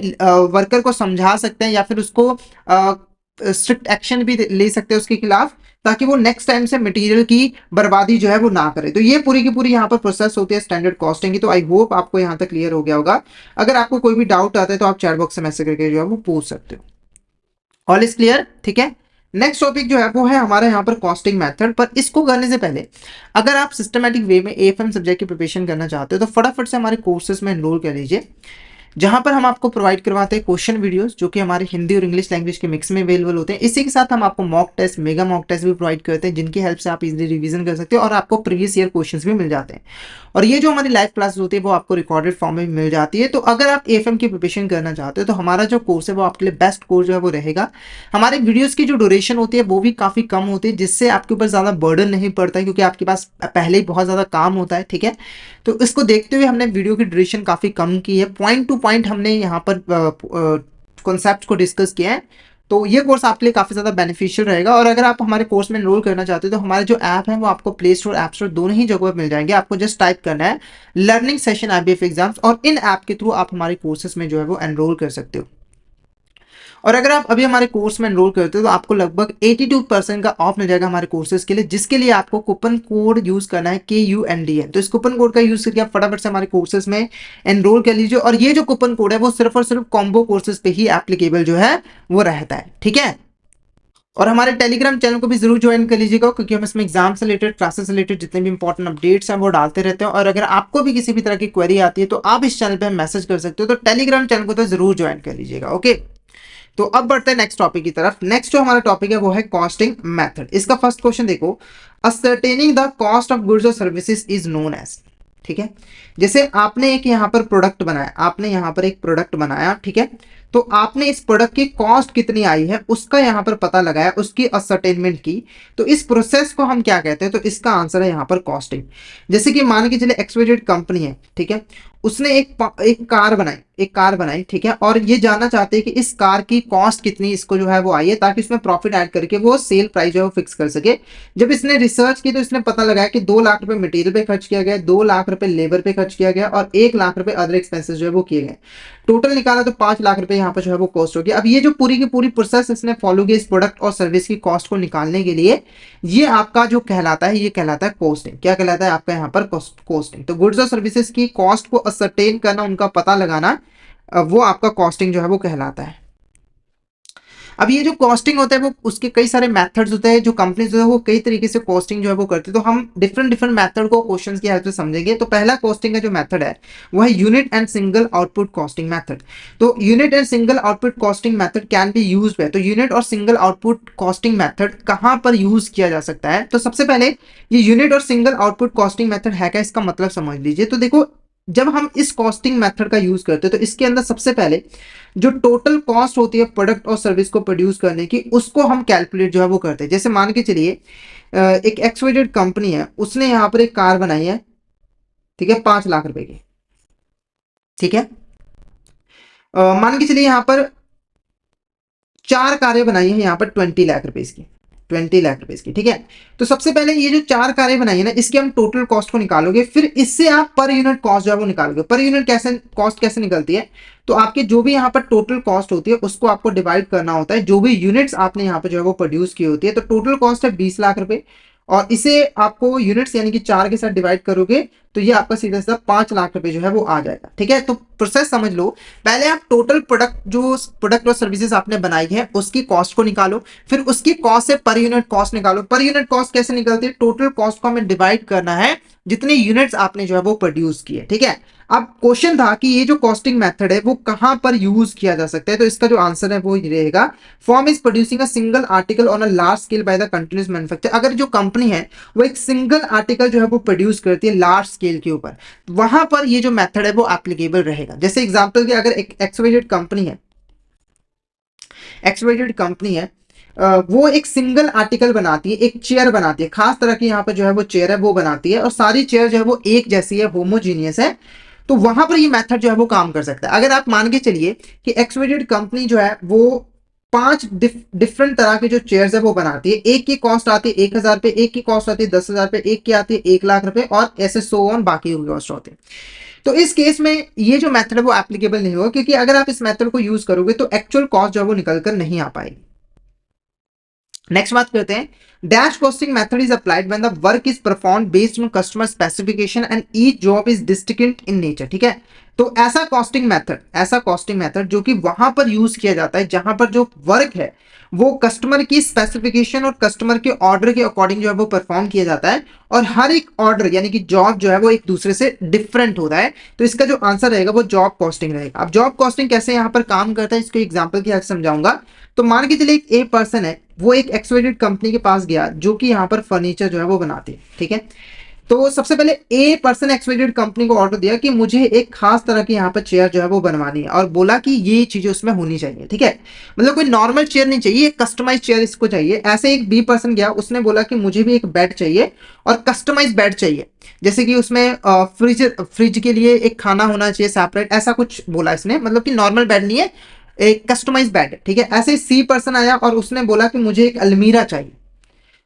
वर्कर को समझा सकते हैं या फिर उसको स्ट्रिक्ट एक्शन भी ले सकते हैं उसके खिलाफ, ताकि वो नेक्स्ट टाइम से मटेरियल की बर्बादी जो है वो ना करे। तो ये पूरी की पूरी यहाँ पर प्रोसेस होती है स्टैंडर्ड कॉस्टिंग की। तो आई होप आपको यहाँ तक क्लियर हो गया होगा। अगर आपको कोई भी डाउट आता है तो आप चैट बॉक्स से मैसेज करके जो है वो पूछ सकते हो। All is clear? ठीक है, नेक्स्ट टॉपिक जो है वो है हमारे यहाँ पर कॉस्टिंग मेथड। पर इसको करने से पहले अगर आप सिस्टमैटिक वे में एएफएम सब्जेक्ट की प्रिपरेशन करना चाहते हो तो फटाफट से हमारे कोर्सेज में एनरोल कर लीजिए, जहां पर हम आपको प्रोवाइड करवाते हैं क्वेश्चन वीडियोस जो कि हमारे हिंदी और इंग्लिश लैंग्वेज के मिक्स में अवेलेबल होते हैं। इसी के साथ हम आपको mock test, mega mock test भी प्रोवाइड करते हैं, जिनकी हेल्प से आप इजीली रिवीजन कर सकते हो और आपको प्रीवियस ईयर क्वेश्चंस भी मिल जाते हैं। और ये जो हमारी लाइव क्लासेस होती है वो आपको रिकॉर्डेड फॉर्म में मिल जाती है। तो अगर आप एएफएम की प्रिपरेशन करना चाहते हो तो हमारा जो कोर्स है वो आपके लिए बेस्ट कोर्स जो है वो रहेगा। हमारे वीडियोस की जो ड्यूरेशन होती है वो भी काफी कम होती है, जिससे आपके ऊपर ज्यादा बर्डन नहीं पड़ता है, क्योंकि आपके पास पहले ही बहुत ज्यादा काम होता है। ठीक है, तो इसको देखते हुए हमने वीडियो की ड्यूरेशन काफी कम की है, पॉइंट टू पॉइंट हमने यहाँ पर कॉन्सेप्ट को डिस्कस किया है। तो ये कोर्स आपके लिए काफी ज्यादा बेनिफिशियल रहेगा। और अगर आप हमारे कोर्स में एनरोल करना चाहते हो तो हमारे जो ऐप है वो आपको प्ले स्टोर, ऐप स्टोर दोनों ही जगह पर मिल जाएंगे। आपको जस्ट टाइप करना है लर्निंग सेशन आईबीएफ एग्जाम्स और इन ऐप के थ्रू आप हमारे कोर्सेज में जो है वो एनरोल कर सकते हो। और अगर आप अभी हमारे कोर्स में एनरोल करते हो तो आपको लगभग 82% का ऑफ मिल जाएगा हमारे कोर्सेज के लिए, जिसके लिए आपको कूपन कोड यूज करना है KUNDN। तो इस कूपन कोड का यूज करके आप फटाफट से हमारे कोर्सेज में एनरोल कर लीजिए। और ये जो कूपन कोड है वो सिर्फ और सिर्फ कॉम्बो कोर्सेज पे ही एप्लीकेबल जो है वो रहता है। ठीक है, और हमारे टेलीग्राम चैनल को भी जरूर ज्वाइन कर लीजिएगा, क्योंकि हम इसमें एग्जाम से रिलेटेड, क्लासेस से रिलेटेड जितने भी इंपॉर्टेंट अपडेट्स हैं वो डालते रहते हैं। और अगर आपको भी किसी भी तरह की क्वेरी आती है तो आप इस चैनल पे मैसेज कर सकते हो। तो टेलीग्राम चैनल को तो जरूर ज्वाइन कर लीजिएगा। ओके, तो अब बढ़ते हैं नेक्स्ट टॉपिक की तरफ। नेक्स्ट जो हमारा टॉपिक है वो है कॉस्टिंग मेथड। इसका फर्स्ट क्वेश्चन देखो, ascertaining the cost of goods और सर्विसेज इज नोन एज। ठीक है, जैसे आपने एक यहाँ पर प्रोडक्ट बनाया, आपने यहाँ पर एक प्रोडक्ट बनाया। ठीक है, तो आपने इस प्रोडक्ट की कॉस्ट कितनी आई है उसका यहाँ पर पता लगाया, उसकी असर्टेनमेंट की। तो इस प्रोसेस को हम क्या कहते हैं? तो इसका आंसर है यहाँ पर कॉस्टिंग। जैसे कि मान के चले एक्सवाइजेड कंपनी है, ठीक है, उसने एक कार बनाई। ठीक है, और ये जानना चाहते हैं कि इस कार की कॉस्ट कितनी इसको जो है वो आई है, ताकि इसमें प्रॉफिट ऐड करके वो सेल प्राइस जो है वो फिक्स कर सके। जब इसने रिसर्च की तो इसने पता लगाया कि 2 लाख रुपए मटेरियल पे खर्च किया गया, 2 लाख रुपए लेबर पे खर्च किया गया और 1 लाख रुपए अदर एक्सपेंसेस जो है वो किए गए। टोटल निकाला तो 5 लाख रुपए यहाँ पर जो है वो कॉस्ट होगी। अब ये जो पूरी की पूरी प्रोसेस इसने फॉलो की इस प्रोडक्ट और सर्विस की कॉस्ट को निकालने के लिए, ये आपका जो कहलाता है, ये कहलाता है कॉस्टिंग। क्या कहलाता है आपका यहाँ पर? कॉस्टिंग। तो गुड्स और सर्विसेज की कॉस्ट को असरटेन करना, उनका पता लगाना, वो आपका कॉस्टिंग जो है वो कहलाता है। अब ये जो कॉस्टिंग होता है वो उसके कई सारे मेथड्स होते हैं, जो कंपनीज जो है वो कई तरीके से कॉस्टिंग जो है वो करती है। तो हम डिफरेंट मेथड को क्वेश्चंस की हेल्प से समझेंगे। तो पहला कॉस्टिंग का जो मेथड है वो है unit and single output costing method. तो unit and single output costing method can be used है। तो यूनिट और सिंगल आउटपुट कॉस्टिंग मेथड कहां पर यूज किया जा सकता है? तो सबसे पहले ये यूनिट और सिंगल आउटपुट कॉस्टिंग मेथड है क्या, इसका मतलब समझ लीजिए। तो देखो, जब हम इस कॉस्टिंग मेथड का यूज करते हैं तो इसके अंदर सबसे पहले जो टोटल कॉस्ट होती है प्रोडक्ट और सर्विस को प्रोड्यूस करने की, उसको हम कैलकुलेट जो है वो करते हैं। जैसे मान के चलिए एक एक्सवाइजेड कंपनी है, उसने यहाँ पर एक कार बनाई है, ठीक है, 5 लाख रुपए की, ठीक है। मान के चलिए यहाँ पर 4 कारें बनाई है यहाँ पर 20 लाख रुपए की, 20 लाख रुपए की, ठीक है। तो सबसे पहले ये जो 4 कारें बनाई है ना, इसके हम टोटल कॉस्ट को निकालोगे, फिर इससे आप पर यूनिट कॉस्ट जो है वो निकालोगे। पर यूनिट कैसे निकलती है, तो आपके जो भी यहाँ पर टोटल कॉस्ट होती है उसको आपको डिवाइड करना होता है जो भी यूनिट्स आपने यहाँ पर जो है वो प्रोड्यूस की होती है। तो टोटल कॉस्ट है 20 लाख रुपए, और इसे आपको यूनिट्स यानी कि 4 के साथ डिवाइड करोगे तो ये आपका सीधा सीधा 5 लाख रुपए जो है वो आ जाएगा, ठीक है। तो प्रोसेस समझ लो, पहले आप टोटल प्रोडक्ट और सर्विसेज आपने बनाई है उसकी कॉस्ट को निकालो, फिर उसकी कॉस्ट से पर यूनिट कॉस्ट निकालो। पर यूनिट कॉस्ट कैसे निकलती है, टोटल कॉस्ट को हमें डिवाइड करना है जितने यूनिट्स आपने जो है वो प्रोड्यूस किए, ठीक है। अब क्वेश्चन था कि ये जो कॉस्टिंग मेथड है वो कहां पर यूज किया जा सकता है, तो इसका जो आंसर है वो ये रहेगा, form is producing a single article on a large scale by the continuous manufacture. अगर जो कंपनी है वो एक सिंगल आर्टिकल जो है वो प्रोड्यूस करती है लार्ज स्केल के ऊपर, वहां पर ये जो मेथड है वो एप्लीकेबल रहेगा। जैसे एग्जांपल के, अगर एक एक्सवाइजेड कंपनी है, वो एक सिंगल आर्टिकल बनाती है, एक चेयर बनाती है, खास तरह की यहाँ पर जो है वो चेयर है वो बनाती है, और सारी चेयर जो है वो एक जैसी है, होमोजीनियस है, तो वहां पर ये मेथड जो है वो काम कर सकता है। अगर आप मान के चलिए कि एक्सवाइजेड कंपनी जो है वो 5 डिफरेंट तरह के जो चेयर्स है वो बनाती है, एक की कॉस्ट आती है 1,000 रुपए, एक की कॉस्ट आती है 10,000 रुपए, एक की आती है 1 लाख रुपए, और ऐसे सो ऑन बाकी की कॉस्ट होती है। तो इस केस में ये जो मेथड है वो एप्लीकेबल नहीं होगा, क्योंकि अगर आप इस मेथड को यूज करोगे तो एक्चुअल कॉस्ट जो है वो निकल कर नहीं आ पाएगी। नेक्स्ट बात करते हैं, dash costing method is applied when the work is perform based on customer specification and each job is distinct in nature, ठीक है। तो ऐसा कॉस्टिंग मेथड जो कि वहां पर यूज किया जाता है जहां पर जो वर्क है वो कस्टमर की स्पेसिफिकेशन और कस्टमर के ऑर्डर के अकॉर्डिंग जो है वो परफॉर्म किया जाता है, और हर एक ऑर्डर यानी कि जॉब जो है वो एक दूसरे से डिफरेंट होता है। तो इसका जो आंसर रहेगा वो जॉब कॉस्टिंग रहेगा। अब जॉब कॉस्टिंग कैसे यहाँ पर काम करता है इसको एग्जाम्पल के साथ समझाऊंगा। तो मान के चलिए एक ए पर्सन है, वो एक एक्सवाइजेड कंपनी के पास गया जो कि यहाँ पर फर्नीचर जो है वो बनाती है, ठीक है। तो सबसे पहले ए पर्सन एक्सवाइजेड कंपनी को ऑर्डर दिया कि मुझे एक खास तरह की यहाँ पर चेयर जो है वो बनवानी है, और बोला कि ये चीजें उसमें होनी चाहिए, ठीक है। मतलब कोई नॉर्मल चेयर नहीं चाहिए, कस्टमाइज चेयर इसको चाहिए। ऐसे एक बी पर्सन गया, उसने बोला कि मुझे भी एक बेड चाहिए और कस्टमाइज बेड चाहिए, जैसे कि उसमें फ्रिज के लिए एक खाना होना चाहिए सेपरेट, ऐसा कुछ बोला इसने, मतलब कि नॉर्मल बेड नहीं है, एक कस्टमाइज बेड, ठीक है। ऐसे सी पर्सन आया और उसने बोला कि मुझे एक अलमीरा चाहिए,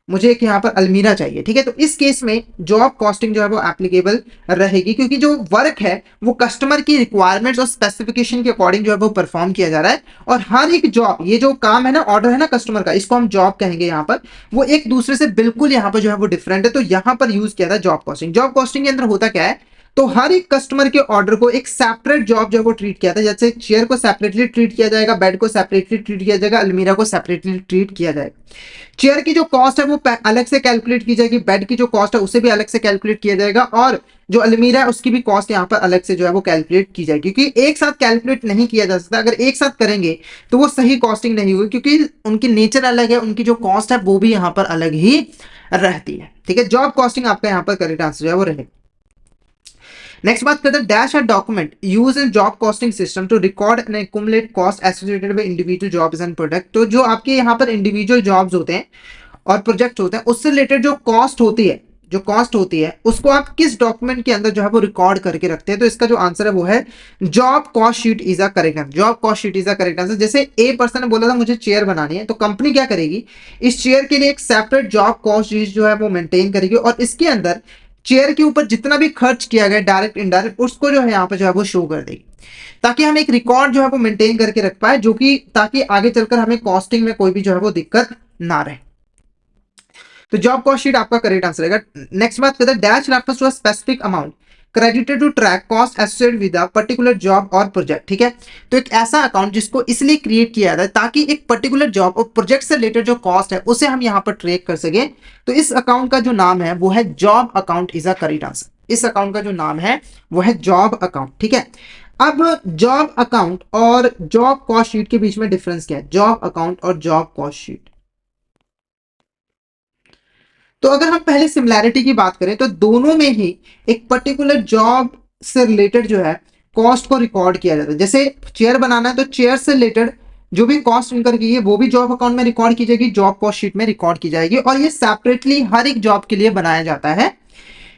मुझे एक यहाँ पर अलमीरा चाहिए, ठीक है। तो इस केस में जॉब कॉस्टिंग जो है वो एप्लीकेबल रहेगी, क्योंकि जो वर्क है वो कस्टमर की रिक्वायरमेंट्स और स्पेसिफिकेशन के अकॉर्डिंग जो है वो परफॉर्म किया जा रहा है, और हर एक जॉब, ये जो काम है ना, ऑर्डर है ना कस्टमर का, इसको हम जॉब कहेंगे यहाँ पर, वो एक दूसरे से बिल्कुल यहाँ पर जो है वो डिफरेंट है। तो यहाँ पर यूज किया था जॉब कॉस्टिंग। जॉब कॉस्टिंग के अंदर होता क्या है, तो हर एक कस्टमर के ऑर्डर को एक सेपरेट जॉब जो है वो ट्रीट किया था। जैसे चेयर को सेपरेटली ट्रीट किया जाएगा, बेड को सेपरेटली ट्रीट किया जाएगा, अलमीरा को सेपरेटली ट्रीट किया जाएगा। चेयर की जो कॉस्ट है वो अलग से कैलकुलेट की जाएगी, बेड की जो कॉस्ट है उसे भी अलग से कैलकुलेट किया जाएगा, और जो अलमीरा है उसकी भी कॉस्ट यहाँ पर अलग से जो है वो कैलकुलेट की जाएगी, क्योंकि एक साथ कैलकुलेट नहीं किया जा सकता। अगर एक साथ करेंगे तो वो सही कॉस्टिंग नहीं होगी, क्योंकि उनकी नेचर अलग है, उनकी जो कॉस्ट है वो भी यहाँ पर अलग ही रहती है, ठीक है। जॉब कॉस्टिंग आपका यहाँ पर करेक्ट आंसर जो है वो रहेगा। नेक्स्ट बात करते हैं, dash a document use in job costing system to record and accumulate cost associated with individual jobs and product. तो जो आपके यहाँ पर इंडिविजुअल जॉब्स होते हैं और प्रोजेक्ट होते हैं, उससे रिलेटेड जो कॉस्ट होती है उसको आप किस डॉक्यूमेंट के अंदर जो है वो रिकॉर्ड करके रखते हैं। तो इसका जो आंसर है वो है job cost sheet is a correct answer. Job cost sheet is a correct answer. जैसे ए पर्सन ने बोला था मुझे चेयर बनानी है, तो कंपनी क्या करेगी, इस चेयर के लिए एक सेपरेट जॉब कॉस्ट शीट जो है वो मेंटेन करेगी, और इसके अंदर चेयर के ऊपर जितना भी खर्च किया गया डायरेक्ट इनडायरेक्ट उसको जो है यहाँ पर जो है वो शो कर देगी, ताकि हम एक रिकॉर्ड जो है वो मेंटेन करके रख पाए, जो कि ताकि आगे चलकर हमें कॉस्टिंग में कोई भी जो है वो दिक्कत ना रहे। तो जॉब कॉस्ट शीट आपका करेक्ट आंसर रहेगा। नेक्स्ट बात करते हैं, dash refers to a specific amount credited to track cost associated with a particular job और प्रोजेक्ट, ठीक है। तो एक ऐसा अकाउंट जिसको इसलिए क्रिएट किया जाता है ताकि एक पर्टिकुलर जॉब और प्रोजेक्ट से रिलेटेड जो कॉस्ट है उसे हम यहाँ पर ट्रैक कर सके। तो इस अकाउंट का जो नाम है वो है job account is a correct answer. इस अकाउंट का जो नाम है वो है जॉब अकाउंट, ठीक है। अब जॉब अकाउंट और जॉब कॉस्ट शीट के बीच में डिफरेंस क्या है, जॉब अकाउंट और जॉब कॉस्ट शीट। तो अगर हम पहले सिमिलैरिटी की बात करें तो दोनों में ही एक पर्टिकुलर जॉब से रिलेटेड जो है कॉस्ट को रिकॉर्ड किया जाता है। जैसे चेयर बनाना है तो चेयर से रिलेटेड जो भी कॉस्ट इनकर की है वो भी जॉब अकाउंट में रिकॉर्ड की जाएगी, जॉब कॉस्ट शीट में रिकॉर्ड की जाएगी, और ये सेपरेटली हर एक जॉब के लिए बनाया जाता है।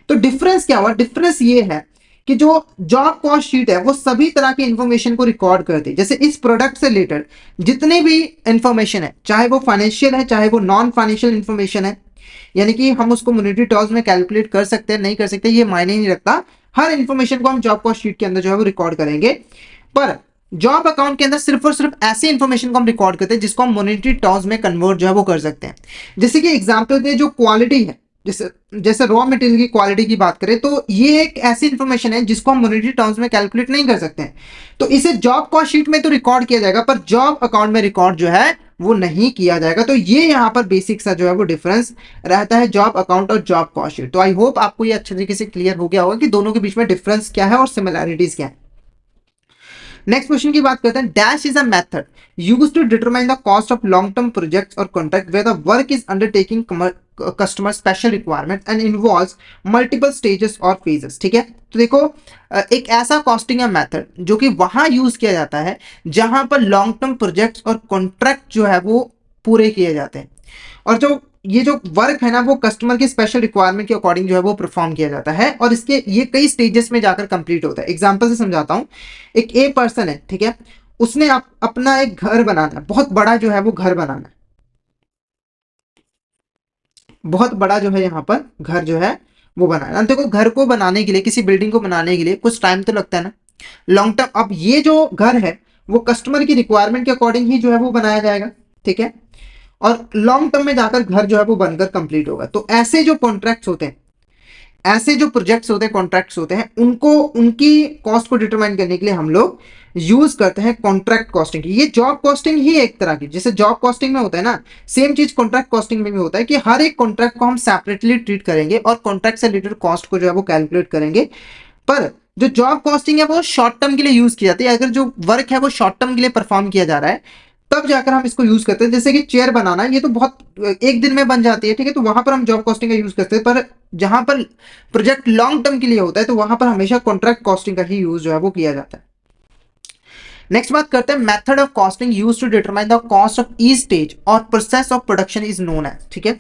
तो डिफरेंस क्या हुआ? डिफरेंस ये है कि जो जॉब कॉस्ट शीट है वो सभी तरह की इंफॉर्मेशन को रिकॉर्ड करती है। जैसे इस प्रोडक्ट से रिलेटेड जितने भी इंफॉर्मेशन है, चाहे वो फाइनेंशियल है चाहे वो नॉन फाइनेंशियल इंफॉर्मेशन है, यानी कि हम उसको मॉनेटरी टर्म्स में कैलकुलेट कर सकते हैं नहीं कर सकते ये मायने नहीं रखता, हर इंफॉर्मेशन को हम जॉब कॉस्ट शीट के अंदर जो है वो रिकॉर्ड करेंगे। पर जॉब अकाउंट के अंदर सिर्फ और सिर्फ ऐसी इंफॉर्मेशन को हम रिकॉर्ड करते हैं जिसको हम मॉनेटरी टर्म्स में कन्वर्ट जो है वो कर सकते हैं। जैसे कि एग्जांपल के जो क्वालिटी है, जैसे जैसे रॉ मटेरियल की क्वालिटी की बात करें तो ये एक ऐसी इंफॉर्मेशन है जिसको हम मॉनेटरी टर्म्स में कैलकुलेट नहीं कर सकते हैं, तो इसे जॉब कॉस्ट शीट में तो रिकॉर्ड किया जाएगा पर जॉब अकाउंट में रिकॉर्ड जो है वो नहीं किया जाएगा। तो ये यहाँ पर बेसिक सा जो है वो डिफरेंस रहता है जॉब अकाउंट और जॉब कॉस्ट शीट। तो आई होप आपको ये अच्छे तरीके से क्लियर हो गया होगा कि दोनों के बीच में डिफरेंस क्या है और सिमिलैरिटीज क्या है। नेक्स्ट क्वेश्चन की बात करते हैं। Dash is a method used to determine the cost of long term projects और contract where the work is undertaking customer special requirement and involves multiple stages और फेजेस। ठीक है, तो देखो एक ऐसा कॉस्टिंग है मेथड जो कि वहां यूज किया जाता है जहां पर लॉन्ग टर्म प्रोजेक्ट्स और कॉन्ट्रैक्ट जो है वो पूरे किए जाते हैं, और जो ये जो वर्क है ना वो कस्टमर की स्पेशल रिक्वायरमेंट के अकॉर्डिंग जो है वो परफॉर्म किया जाता है, और इसके ये कई स्टेजेस में जाकर कंप्लीट होता है। एग्जांपल से समझाता हूँ। एक ए पर्सन है, ठीक है, उसने अपना एक घर बनाना है, बहुत बड़ा जो है वो घर बनाना है, बहुत बड़ा जो है यहाँ पर घर जो है वो बनाना है। देखो घर को बनाने के लिए, किसी बिल्डिंग को बनाने के लिए कुछ टाइम तो लगता है ना, लॉन्ग टर्म। अब ये जो घर है वो कस्टमर की रिक्वायरमेंट के अकॉर्डिंग ही जो है वो बनाया जाएगा, ठीक है, और लॉन्ग टर्म में जाकर घर जो है वो बनकर कंप्लीट होगा। तो ऐसे जो कॉन्ट्रैक्ट्स होते हैं, ऐसे जो प्रोजेक्ट्स होते हैं, कॉन्ट्रैक्ट्स होते हैं, उनको उनकी कॉस्ट को डिटरमाइन करने के लिए हम लोग यूज करते हैं कॉन्ट्रैक्ट कॉस्टिंग। ये जॉब कॉस्टिंग ही एक तरह की, जैसे जॉब कॉस्टिंग में होता है ना, सेम चीज कॉन्ट्रैक्ट कॉस्टिंग में भी होता है कि हर एक कॉन्ट्रैक्ट को हम सेपरेटली ट्रीट करेंगे और कॉन्ट्रैक्ट से रिलेटेड कॉस्ट को जो है वो कैलकुलेट करेंगे। पर जो जॉब कॉस्टिंग है वो शॉर्ट टर्म के लिए यूज की जाती है। अगर जो वर्क है वो शॉर्ट टर्म के लिए परफॉर्म किया जा रहा है तब जाकर हम इसको यूज करते हैं। जैसे कि चेयर बनाना, ये तो बहुत एक दिन में बन जाती है, ठीक है, तो वहां पर हम जॉब कॉस्टिंग का यूज करते हैं। पर जहां पर प्रोजेक्ट लॉन्ग टर्म के लिए होता है तो वहां पर हमेशा कॉन्ट्रैक्ट कॉस्टिंग का ही यूज जो है वो किया जाता है। नेक्स्ट बात करते हैं, method of costing use to determine the cost of each stage और process of production is known as. ठीक है,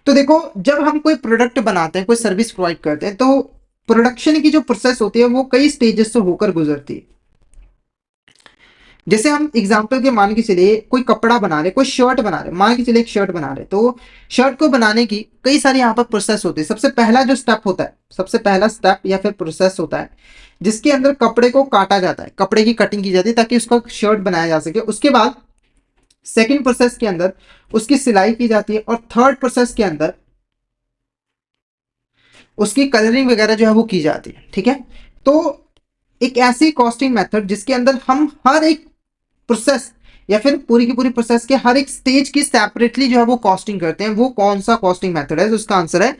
तो देखो जब हम कोई प्रोडक्ट बनाते हैं, कोई सर्विस प्रोवाइड करते हैं, तो प्रोडक्शन की जो प्रोसेस होती है वो कई स्टेजेस से होकर गुजरती है। जैसे हम एग्जाम्पल के मान के चलिए कोई कपड़ा बना रहे, कोई शर्ट बना रहे, मान के चलिए एक शर्ट बना रहे, तो शर्ट को बनाने की कई सारी यहाँ पर प्रोसेस होती है। सबसे पहला जो स्टेप होता है, सबसे पहला स्टेप या फिर प्रोसेस होता है जिसके अंदर कपड़े को काटा जाता है, कपड़े की कटिंग की जाती है ताकि उसका शर्ट बनाया जा सके। उसके बाद सेकेंड प्रोसेस के अंदर उसकी सिलाई की जाती है, और थर्ड प्रोसेस के अंदर उसकी कलरिंग वगैरह जो है वो की जाती है। ठीक है, तो एक ऐसी कॉस्टिंग मेथड जिसके अंदर हम हर एक प्रोसेस या फिर पूरी की पूरी प्रोसेस के हर एक स्टेज की सेपरेटली जो है वो कॉस्टिंग करते हैं, वो कौन सा कॉस्टिंग मेथड है? तो उसका आंसर है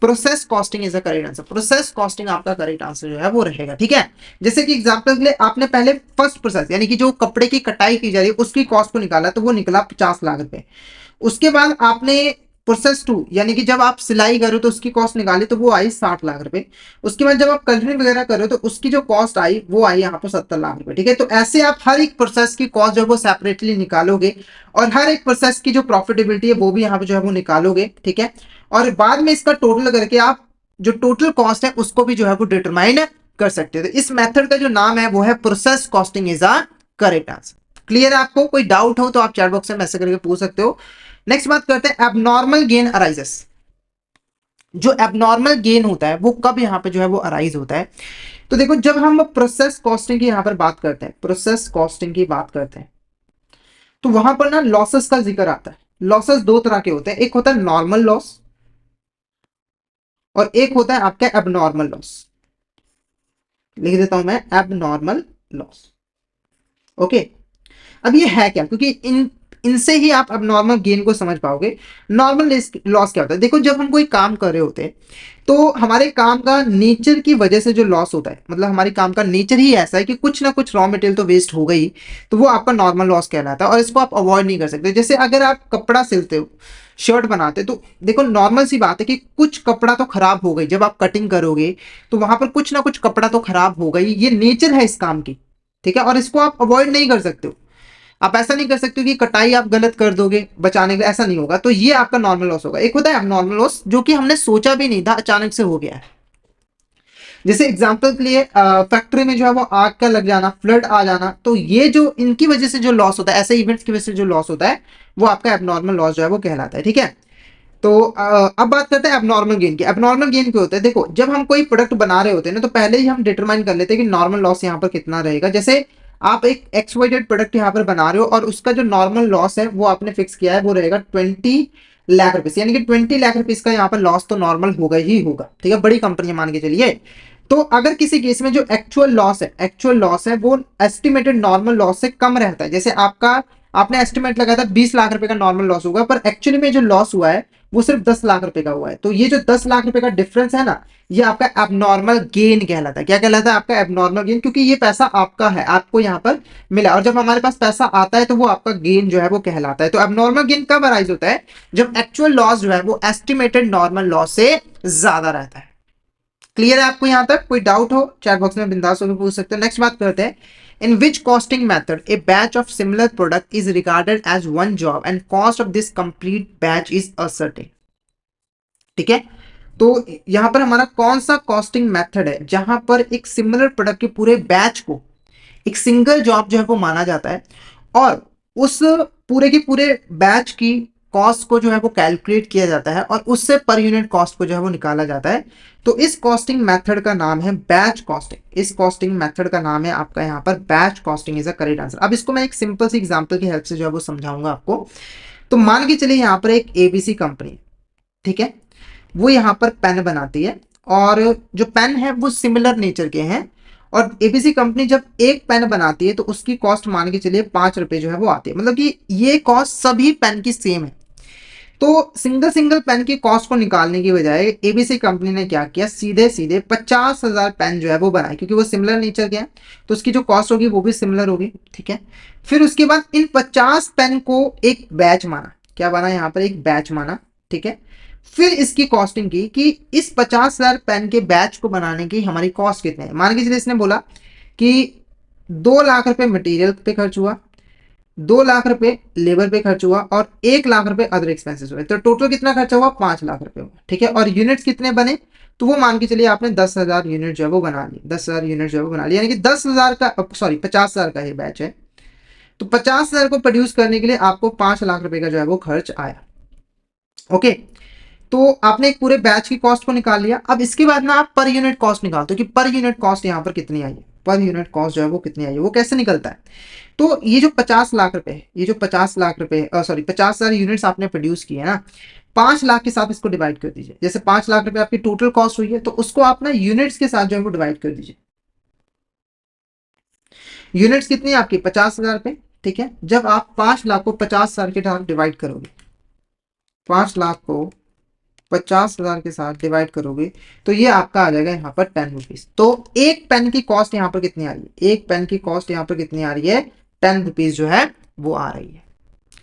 process costing is a correct answer. Process costing आपका करेक्ट आंसर जो है वो रहेगा। ठीक है, जैसे कि एग्जांपल के लिए आपने पहले फर्स्ट प्रोसेस यानी कि जो कपड़े की कटाई की जा रही है उसकी कॉस्ट को निकाला, तो वो निकला 50 लाख रुपए। उसके बाद आपने प्रोसेस टू यानी कि जब आप सिलाई करो तो उसकी कॉस्ट निकाली तो वो आई 60 लाख रुपए। उसके बाद जब आप कलरिंग वगैरह करो तो उसकी जो कॉस्ट आई वो आई यहाँ पर 70 लाख रुपए। ठीक है, तो ऐसे आप हर एक प्रोसेस की कॉस्ट जो है वो सेपरेटली निकालोगे, और हर एक प्रोसेस की जो प्रॉफिटेबिलिटी है वो भी यहाँ पे जो है वो निकालोगे। ठीक है, और बाद में इसका टोटल करके आप जो टोटल कॉस्ट है उसको भी जो है वो डिटरमाइन कर सकते हो। तो इस मेथड का जो नाम है वो है process costing is a correct answer. Clear है आपको? कोई डाउट हो तो आप चैट बॉक्स में मैसेज करके पूछ सकते हो। नेक्स्ट बात करते हैं, एबनॉर्मल गेन अराइजेस। जो एबनॉर्मल गेन होता है वो कब यहाँ पे जो है वो अराइज होता है? तो देखो जब हम प्रोसेस कॉस्टिंग की यहाँ पर बात करते हैं, प्रोसेस कॉस्टिंग की बात करते हैं, तो वहां पर ना लॉसेस का जिक्र आता है। लॉसेस दो तरह के होते हैं, एक होता है नॉर्मल लॉस और एक होता है आपका एबनॉर्मल लॉस। लिख देता हूं मैं, एबनॉर्मल लॉस। ओके, अब ये है क्या? क्योंकि इन इनसे ही आप अब नॉर्मल गेन को समझ पाओगे। नॉर्मल लॉस क्या होता है? देखो, जब हम कोई काम कर रहे होते हैं तो हमारे काम का नेचर की वजह से जो लॉस होता है, मतलब हमारे काम का नेचर ही ऐसा है कि कुछ ना कुछ रॉ मटेरियल तो वेस्ट हो गई, तो वो आपका नॉर्मल लॉस कहलाता है और इसको आप अवॉइड नहीं कर सकते। जैसे अगर आप कपड़ा सिलते हो, शर्ट बनाते तो देखो नॉर्मल सी बात है कि कुछ कपड़ा तो खराब हो गई, जब आप कटिंग करोगे तो वहां पर कुछ ना कुछ कपड़ा तो खराब हो गई, ये नेचर है इस काम की, ठीक है, और इसको आप अवॉइड नहीं कर सकते हो। आप ऐसा नहीं कर सकते कि कटाई आप गलत कर दोगे बचाने के लिए, ऐसा नहीं होगा। तो ये आपका नॉर्मल लॉस होगा। एक होता है नॉर्मल लॉस जो कि हमने सोचा भी नहीं था, अचानक से हो गया है। जैसे एग्जांपल के लिए फैक्ट्री में जो है वो आग का लग जाना, फ्लड आ जाना, तो ये जो इनकी वजह से जो लॉस होता है, ऐसे इवेंट्स की वजह से जो लॉस होता है, वो आपका एबनॉर्मल लॉस जो है वो कहलाता है, ठीक है। तो अब बात करते हैं एबनॉर्मल गेन की। एबनॉर्मल गेन क्यों होता है? देखो, जब हम कोई प्रोडक्ट बना रहे होते हैं ना, तो पहले ही हम डिटरमाइन कर लेते हैं कि नॉर्मल लॉस यहाँ पर कितना रहेगा। जैसे आप एक एक्सवाइजेड प्रोडक्ट यहाँ पर बना रहे हो और उसका जो नॉर्मल लॉस है वो आपने फिक्स किया है, वो रहेगा 20 लाख रुपीज, यानी कि 20 लाख रुपीज का यहाँ पर लॉस तो नॉर्मल होगा ही होगा, ठीक है, बड़ी कंपनी मान के चलिए। तो अगर किसी केस में जो एक्चुअल लॉस है वो एस्टिमेटेड नॉर्मल लॉस से कम रहता है, जैसे आपका आपने एस्टिमेट लगाया था 20 लाख रुपए का नॉर्मल लॉस होगा, पर एक्चुअली में जो लॉस हुआ है वो सिर्फ 10 लाख रुपए का हुआ है, तो ये जो 10 लाख रुपए का डिफरेंस है ना, ये आपका एबनॉर्मल गेन कहलाता है। क्या कहलाता है? आपका एबनॉर्मल गेन, क्योंकि ये पैसा आपका है, आपको यहाँ पर मिला, और जब हमारे पास पैसा आता है तो वो आपका गेन जो है वो कहलाता है। तो एबनॉर्मल गेन कब अराइज होता है? जब एक्चुअल लॉस जो है वो एस्टिमेटेड नॉर्मल लॉस से ज्यादा रहता है। क्लियर है आपको? यहां तक कोई डाउट हो चैट बॉक्स में बिंदास होकर पूछ सकते हो। नेक्स्ट बात करते हैं, in which costing method a batch of similar product is regarded as one job and cost of this complete batch is ascertain. ठीक है, तो यहां पर हमारा कौन सा कॉस्टिंग मेथड है जहां पर एक सिमिलर प्रोडक्ट के पूरे बैच को एक सिंगल जॉब जो है वो माना जाता है, और उस पूरे के पूरे बैच की कॉस्ट को जो है वो कैलकुलेट किया जाता है और उससे पर यूनिट कॉस्ट को जो है वो निकाला जाता है। तो इस कॉस्टिंग मेथड का नाम है बैच कॉस्टिंग। इस कॉस्टिंग मेथड का नाम है आपका यहाँ पर batch costing is a correct answer. अब इसको मैं एक सिंपल सी एग्जांपल की हेल्प से जो है वो समझाऊंगा आपको। तो मान के चलिए यहाँ पर एक एबीसी कंपनी, ठीक है, वो यहाँ पर पेन बनाती है, और जो पेन है वो सिमिलर नेचर के हैं, और एबीसी कंपनी जब एक पेन बनाती है तो उसकी कॉस्ट मान के चलिए 5 रुपए जो है वो आती है, मतलब कि ये कॉस्ट सभी पेन की सेम है। तो सिंगल सिंगल पेन की कॉस्ट को निकालने की बजाय एबीसी कंपनी ने क्या किया, सीधे सीधे 50,000 पेन जो है वो बनाए, क्योंकि वो सिमिलर नेचर के हैं, तो उसकी जो कॉस्ट होगी वो भी सिमिलर होगी, ठीक है। फिर उसके बाद इन 50 पेन को एक बैच माना, क्या माना यहाँ पर, एक बैच माना, ठीक है। फिर इसकी कॉस्टिंग की कि इस 50,000 पेन के बैच को बनाने की हमारी कॉस्ट कितने है। मान के चलिए इसने बोला कि 2 लाख रुपए मटेरियल पे खर्च हुआ, 2 लाख रुपए लेबर पे खर्च हुआ, और 1 लाख रुपए अदर एक्सपेंसेस हुए, तो टोटल कितना खर्चा हुआ, 5 लाख रुपए हुआ, ठीक है। और यूनिट्स कितने बने, तो वो मान के चलिए आपने 10,000 यूनिट जो है वो बना ली, 10,000 यूनिट जो है वो बना ली, यानी कि 10,000 का, सॉरी 50,000 का ये बैच है, तो 50,000 को प्रोड्यूस करने के लिए आपको 5 लाख रुपए का जो है वो खर्च आया। ओके, तो आपने एक पूरे बैच की कॉस्ट को निकाल लिया। अब इसके बाद ना आप पर यूनिट कॉस्ट निकालते हो कि पर यूनिट कॉस्ट यहाँ पर कितनी आई है, पर यूनिट कॉस्ट जो है वो कितनी आई है, वो कैसे निकलता है। तो ये जो 50 लाख रुपए है, ये जो 50 लाख रुपए, सॉरी 50,000 यूनिट्स आपने प्रोड्यूस किए ना, 5 लाख के साथ इसको डिवाइड कर दीजिए। जैसे 5 लाख रुपए आपकी टोटल कॉस्ट हुई है, तो उसको आप ना यूनिट्स के साथ जो है वो डिवाइड कर दीजिए। यूनिट्स कितनी है आपकी, 50,000 पे, ठीक है। जब आप 5 लाख को 50,000 के साथ डिवाइड करोगे, 5 लाख को 50,000 के साथ डिवाइड करोगे, तो ये आपका आ जाएगा यहाँ पर 10 रुपीज। तो एक पेन की कॉस्ट यहाँ पर कितनी आ रही है, एक पेन की कॉस्ट यहाँ पर कितनी आ रही है, 10 रुपीज जो है वो आ रही है।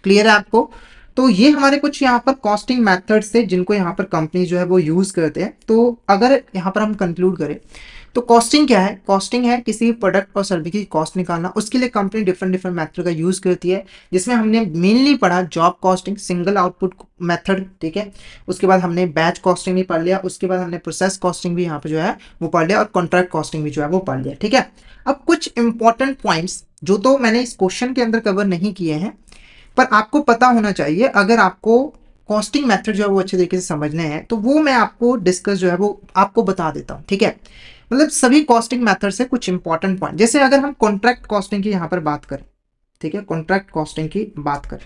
क्लियर है आपको? तो ये हमारे कुछ यहाँ पर कॉस्टिंग मेथड्स थे जिनको यहाँ पर कंपनी जो है वो यूज करते हैं। तो अगर यहाँ पर हम कंक्लूड करें तो कॉस्टिंग क्या है, कॉस्टिंग है किसी प्रोडक्ट और सर्विस की कॉस्ट निकालना। उसके लिए कंपनी डिफरेंट डिफरेंट मेथड का यूज करती है, जिसमें हमने मेनली पढ़ा job costing, single output method, ठीक है। उसके बाद हमने बैच कॉस्टिंग भी पढ़ लिया, उसके बाद हमने प्रोसेस कॉस्टिंग भी यहाँ पर जो है वो पढ़ लिया, और कॉन्ट्रैक्ट कॉस्टिंग भी जो है वो पढ़ लिया, ठीक है। अब कुछ इंपॉर्टेंट पॉइंट्स जो तो मैंने इस क्वेश्चन के अंदर कवर नहीं किए हैं, पर आपको पता होना चाहिए अगर आपको कॉस्टिंग मेथड जो है वो अच्छे तरीके से समझने हैं, तो वो मैं आपको डिस्कस जो है वो आपको बता देता हूँ, ठीक है। मतलब सभी कॉस्टिंग मेथड से कुछ इंपॉर्टेंट पॉइंट, जैसे अगर हम कॉन्ट्रैक्ट कॉस्टिंग की यहाँ पर बात करें, ठीक है, कॉन्ट्रैक्ट कॉस्टिंग की बात करें,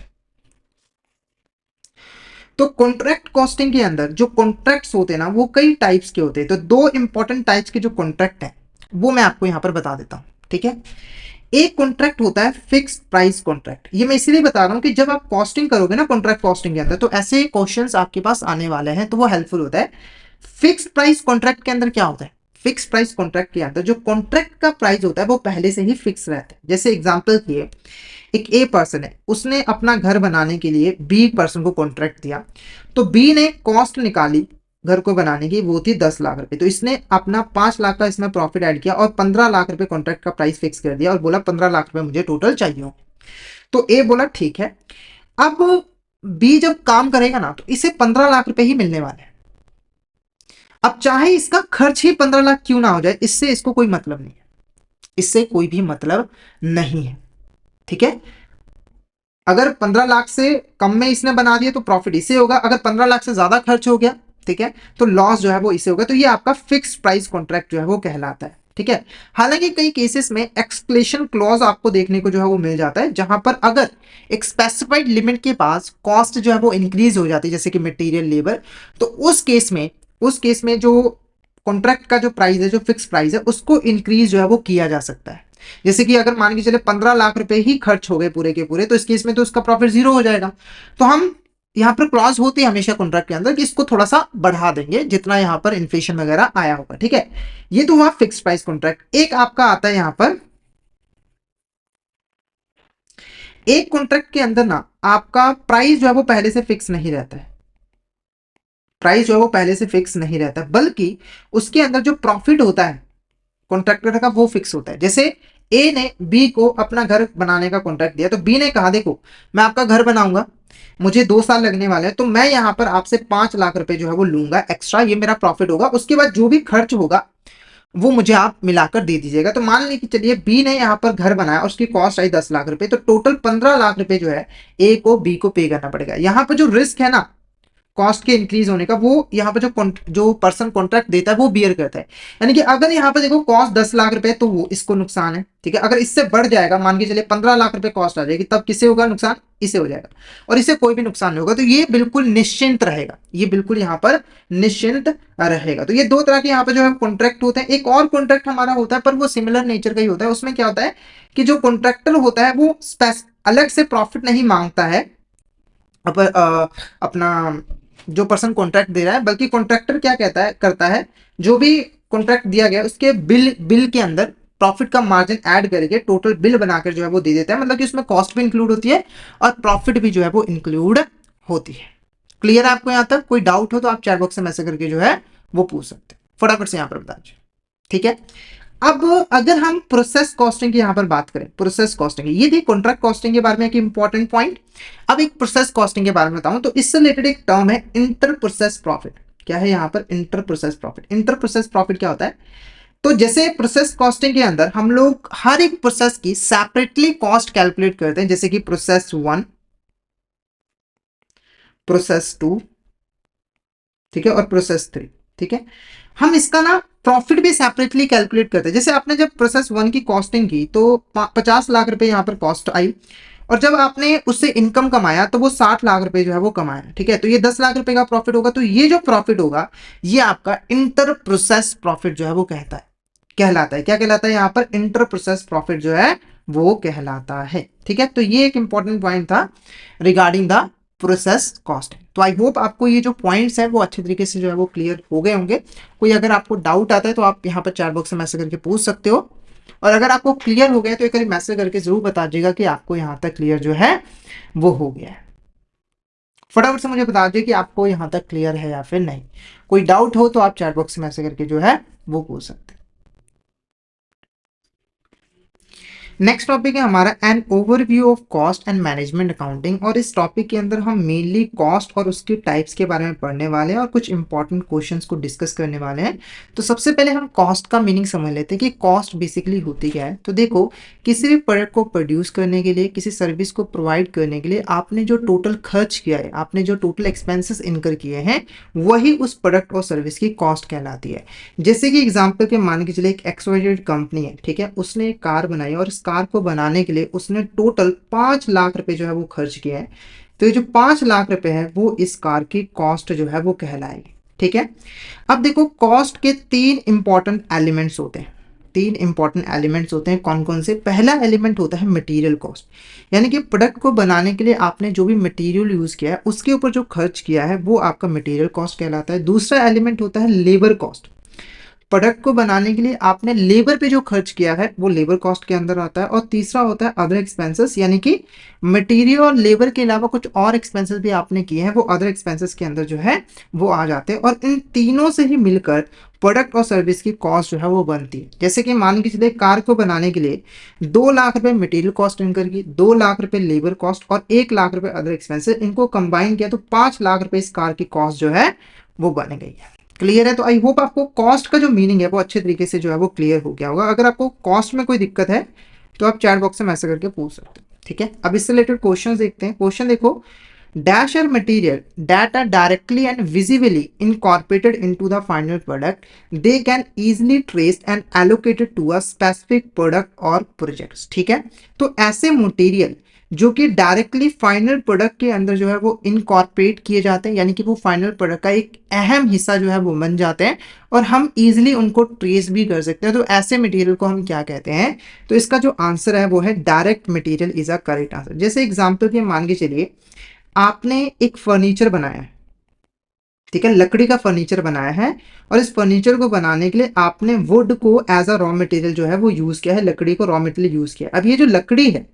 तो कॉन्ट्रैक्ट कॉस्टिंग के अंदर जो कॉन्ट्रैक्ट्स होते हैं ना वो कई टाइप्स के होते हैं। तो दो इंपॉर्टेंट टाइप्स के जो कॉन्ट्रैक्ट हैं वो मैं आपको यहाँ पर बता देता हूँ, ठीक है। एक कॉन्ट्रैक्ट होता है फिक्स प्राइस कॉन्ट्रैक्ट। ये मैं इसलिए बता रहा हूं कि जब आप कॉस्टिंग करोगे ना कॉन्ट्रैक्ट कॉस्टिंग के अंदर, तो ऐसे क्वेश्चंस आपके पास आने वाले हैं, तो वो हेल्पफुल होता है। फिक्स प्राइस कॉन्ट्रैक्ट के अंदर क्या होता है? फिक्स प्राइस कॉन्ट्रैक्ट के अंदर जो कॉन्ट्रैक्ट का प्राइस होता है वो पहले से ही फिक्स रहता है। जैसे एग्जांपल की एक ए पर्सन है, उसने अपना घर बनाने के लिए बी पर्सन को कॉन्ट्रैक्ट दिया, तो बी ने कॉस्ट निकाली घर को बनाने की, वो थी 10 लाख रुपए। तो इसने अपना 5 लाख का इसमें प्रॉफिट ऐड किया और 15 लाख रुपए कॉन्ट्रैक्ट का प्राइस फिक्स कर दिया और बोला 15 लाख रुपए मुझे टोटल चाहिए। तो ए बोला ठीक है। अब बी जब काम करेगा ना, तो इसे 15 लाख रुपए ही मिलने वाले हैं। अब चाहे इसका खर्च ही 15 लाख क्यों ना हो जाए, इससे इसको कोई मतलब नहीं है, इससे कोई भी मतलब नहीं है। ठीक है, अगर 15 लाख से कम में इसने बना दिया तो प्रॉफिट इसे होगा, अगर 15 लाख से ज्यादा खर्च हो गया, ठीक है, तो लॉस जो है वो इसे होगा। तो ये आपका फिक्स प्राइस कॉन्ट्रैक्ट जो है वो कहलाता है। ठीक है, हालांकि कई केसेस में एक्सक्लेशन क्लॉज आपको देखने को जो है वो मिल जाता है, जहां पर अगर एक स्पेसिफाइड लिमिट के पास कॉस्ट जो है वो इंक्रीज हो जाती है, जैसे कि मटेरियल लेबर, तो उस केस में जो कॉन्ट्रैक्ट का जो प्राइस है, जो फिक्स प्राइस है, उसको इंक्रीज जो है वो किया जा सकता है। जैसे कि अगर मान के चले 15 लाख रुपए ही खर्च हो गए पूरे के पूरे, तो इस केस में तो उसका प्रॉफिट जीरो हो जाएगा। तो हम यहाँ पर क्लॉज होती है हमेशा कॉन्ट्रैक्ट के अंदर कि इसको थोड़ा सा बढ़ा देंगे जितना यहाँ पर इन्फ्लेशन वगैरह आया होगा। ठीक है, ये तो हुआ फिक्स प्राइस कॉन्ट्रैक्ट। एक आपका आता है यहाँ पर, एक कॉन्ट्रैक्ट के अंदर ना आपका प्राइस जो है वो पहले से फिक्स नहीं रहता है। प्राइस जो है वो पहले से फिक्स नहीं रहता, बल्कि उसके अंदर जो प्रॉफिट होता है कॉन्ट्रैक्टर का वो फिक्स होता है। जैसे ए ने बी को अपना घर बनाने का कॉन्ट्रैक्ट दिया, तो बी ने कहा देखो मैं आपका घर बनाऊंगा, मुझे 2 साल लगने वाले हैं, तो मैं यहाँ पर आपसे 5 लाख रुपए जो है वो लूंगा एक्स्ट्रा, ये मेरा प्रॉफिट होगा, उसके बाद जो भी खर्च होगा वो मुझे आप मिलाकर दे दीजिएगा। तो मान लीजिए कि चलिए बी ने यहाँ पर घर बनाया और उसकी कॉस्ट आई 10 लाख रुपए, तो टोटल 15 लाख रुपए जो है ए को बी को पे करना पड़ेगा। यहाँ पर जो रिस्क है ना कॉस्ट के इंक्रीज होने का, वो यहाँ पर जो पर्सन कॉन्ट्रैक्ट देता है वो बियर करता है। यानी कि अगर यहाँ पर देखो कॉस्ट 10 लाख रुपए, तो वो इसको नुकसान है। ठीक है, अगर इससे बढ़ जाएगा, मान के चलिए 15 लाख रुपए कॉस्ट आ जाएगी, तब किसे होगा नुकसान? इसे हो जाएगा, और इसे कोई भी नुकसान नहीं होगा। तो ये बिल्कुल निश्चिंत रहेगा, ये बिल्कुल यहाँ पर निश्चिंत रहेगा। तो ये दो तरह के यहाँ पर जो है कॉन्ट्रैक्ट होते हैं। एक और कॉन्ट्रैक्ट हमारा होता है, पर वो सिमिलर नेचर का ही होता है। उसमें क्या होता है कि जो कॉन्ट्रैक्टर होता है वो अलग से प्रॉफिट नहीं मांगता है अपना जो पर्सन कॉन्ट्रैक्ट दे रहा है, बल्कि कॉन्ट्रैक्टर क्या कहता है करता है, जो भी कॉन्ट्रैक्ट दिया गया उसके बिल के अंदर प्रॉफिट का मार्जिन ऐड करके टोटल बिल बनाकर जो है वो दे देता है। मतलब कि उसमें कॉस्ट भी इंक्लूड होती है और प्रॉफिट भी जो है वो इंक्लूड होती है। क्लियर है आपको? यहाँ तक कोई डाउट हो तो आप चैट बॉक्स में मैसेज करके जो है वो पूछ सकते हैं, फटाफट से यहाँ पर बता दीजिए। ठीक है, अब अगर हम प्रोसेस कॉस्टिंग की यहां पर बात करें, प्रोसेस कॉस्टिंग ये थी कॉन्ट्रैक्ट कॉस्टिंग के बारे में एक इंपॉर्टेंट पॉइंट। अब एक प्रोसेस कॉस्टिंग के बारे में बताऊं तो इससे रिलेटेड एक टर्म है इंटर प्रोसेस प्रॉफिट। क्या है यहाँ पर? Inter process profit. Inter process profit क्या होता है? तो जैसे प्रोसेस कॉस्टिंग के अंदर हम लोग हर एक प्रोसेस की सेपरेटली कॉस्ट कैलकुलेट करते हैं, जैसे कि प्रोसेस 1, प्रोसेस 2, ठीक है, और प्रोसेस 3। ठीक है, हम इसका ना प्रॉफिट भी सेपरेटली कैलकुलेट करते हैं। जैसे आपने जब प्रोसेस 1 की कॉस्टिंग की तो 50 लाख रुपए यहाँ पर कॉस्ट आई, और जब आपने उससे इनकम कमाया तो वो 60 लाख रुपए जो है वो कमाया। ठीक है, तो ये 10 लाख रुपए का प्रॉफिट होगा। तो ये जो प्रॉफिट होगा ये आपका इंटर प्रोसेस प्रॉफिट जो है वो कहलाता है। क्या कहलाता है यहाँ पर? इंटर प्रोसेस प्रॉफिट जो है वो कहलाता है। ठीक है, तो ये एक इंपॉर्टेंट पॉइंट था रिगार्डिंग द प्रोसेस कॉस्टिंग। तो आई होप आपको ये जो पॉइंट्स हैं वो अच्छे तरीके से जो है वो क्लियर हो गए होंगे। कोई अगर आपको डाउट आता है तो आप यहाँ पर चैट बॉक्स में मैसेज करके पूछ सकते हो, और अगर आपको क्लियर हो गया तो एक बार मैसेज करके जरूर बता दीजिएगा कि आपको यहाँ तक क्लियर जो है वो हो गया है। फटाफट से मुझे बता दीजिए कि आपको यहाँ तक क्लियर है या फिर नहीं। कोई डाउट हो तो आप चैट बॉक्स में मैसेज करके जो है वो पूछ सकते हैं। नेक्स्ट टॉपिक है हमारा an overview of cost and management accounting, और इस टॉपिक के अंदर हम मेनली कॉस्ट और उसके टाइप्स के बारे में पढ़ने वाले हैं और कुछ इंपॉर्टेंट क्वेश्चंस को डिस्कस करने वाले हैं। तो सबसे पहले हम कॉस्ट का मीनिंग समझ लेते हैं कि कॉस्ट बेसिकली होती क्या है। तो देखो, किसी भी प्रोडक्ट को प्रोड्यूस करने के लिए, किसी सर्विस को प्रोवाइड करने के लिए आपने जो टोटल खर्च किया है, आपने जो टोटल एक्सपेंसेस इनकर किए हैं, वही उस प्रोडक्ट और सर्विस की कॉस्ट कहलाती है। जैसे कि एग्जाम्पल के मान के चलिए एक एक्सवाइजेड कंपनी है, ठीक है, उसने एक कार बनाई और इस कार को बनाने के लिए उसने टोटल 5 लाख रुपए जो है वो खर्च किया है। तो ये जो 5 लाख रुपए है वो इस कार की कॉस्ट जो है वो कहलाएगी। ठीक है, अब देखो कॉस्ट के 3 इंपॉर्टेंट एलिमेंट्स होते हैं। तीन इंपॉर्टेंट एलिमेंट्स होते हैं। कौन कौन से? पहला एलिमेंट होता है मटेरियल कॉस्ट, यानी कि प्रोडक्ट को बनाने के लिए आपने जो भी मटेरियल यूज किया है उसके ऊपर जो खर्च किया है वो आपका मटेरियल कॉस्ट कहलाता है। दूसरा एलिमेंट होता है लेबर कॉस्ट, प्रोडक्ट को बनाने के लिए आपने लेबर पे जो खर्च किया है वो लेबर कॉस्ट के अंदर आता है। और तीसरा होता है अदर एक्सपेंसेस, यानी कि मटेरियल और लेबर के अलावा कुछ और एक्सपेंसेस भी आपने किए हैं वो अदर एक्सपेंसेस के अंदर जो है वो आ जाते हैं। और इन तीनों से ही मिलकर प्रोडक्ट और सर्विस की कॉस्ट जो है वो बनती है। जैसे कि मान के चलिए कार को बनाने के लिए 2 लाख रुपए मटेरियल कॉस्ट इनकर की, 2 लाख रुपए लेबर कॉस्ट और 1 लाख रुपए अदर एक्सपेंसेस, इनको कंबाइन किया तो 5 लाख रुपए इस कार की कॉस्ट जो है वो बन गई है। क्लियर है? तो आई होप आपको कॉस्ट का जो मीनिंग है वो अच्छे तरीके से जो है वो क्लियर हो गया होगा। अगर आपको कॉस्ट में कोई दिक्कत है तो आप चैट बॉक्स में मैसेज करके पूछ सकते हैं, ठीक है। अब इससे रिलेटेड क्वेश्चन देखते हैं। क्वेश्चन देखो, dash are material that are directly and visibly incorporated into the final product, they can easily traced and allocated to a specific product और प्रोजेक्ट्स, ठीक है। तो ऐसे मटेरियल जो कि डायरेक्टली फाइनल प्रोडक्ट के अंदर जो है वो इनकॉर्पोरेट किए जाते हैं, यानी कि वो फाइनल प्रोडक्ट का एक अहम हिस्सा जो है वो बन जाते हैं और हम इजीली उनको ट्रेस भी कर सकते हैं। तो ऐसे मटेरियल को हम क्या कहते हैं? तो इसका जो आंसर है वो है direct material is a correct answer. जैसे एग्जांपल के मान के चलिए आपने एक फर्नीचर बनाया है, ठीक है, लकड़ी का फर्नीचर बनाया है और इस फर्नीचर को बनाने के लिए आपने वुड को एज अ रॉ मटेरियल जो है वो यूज किया है, लकड़ी को रॉ मटेरियल यूज किया है। अब ये जो लकड़ी है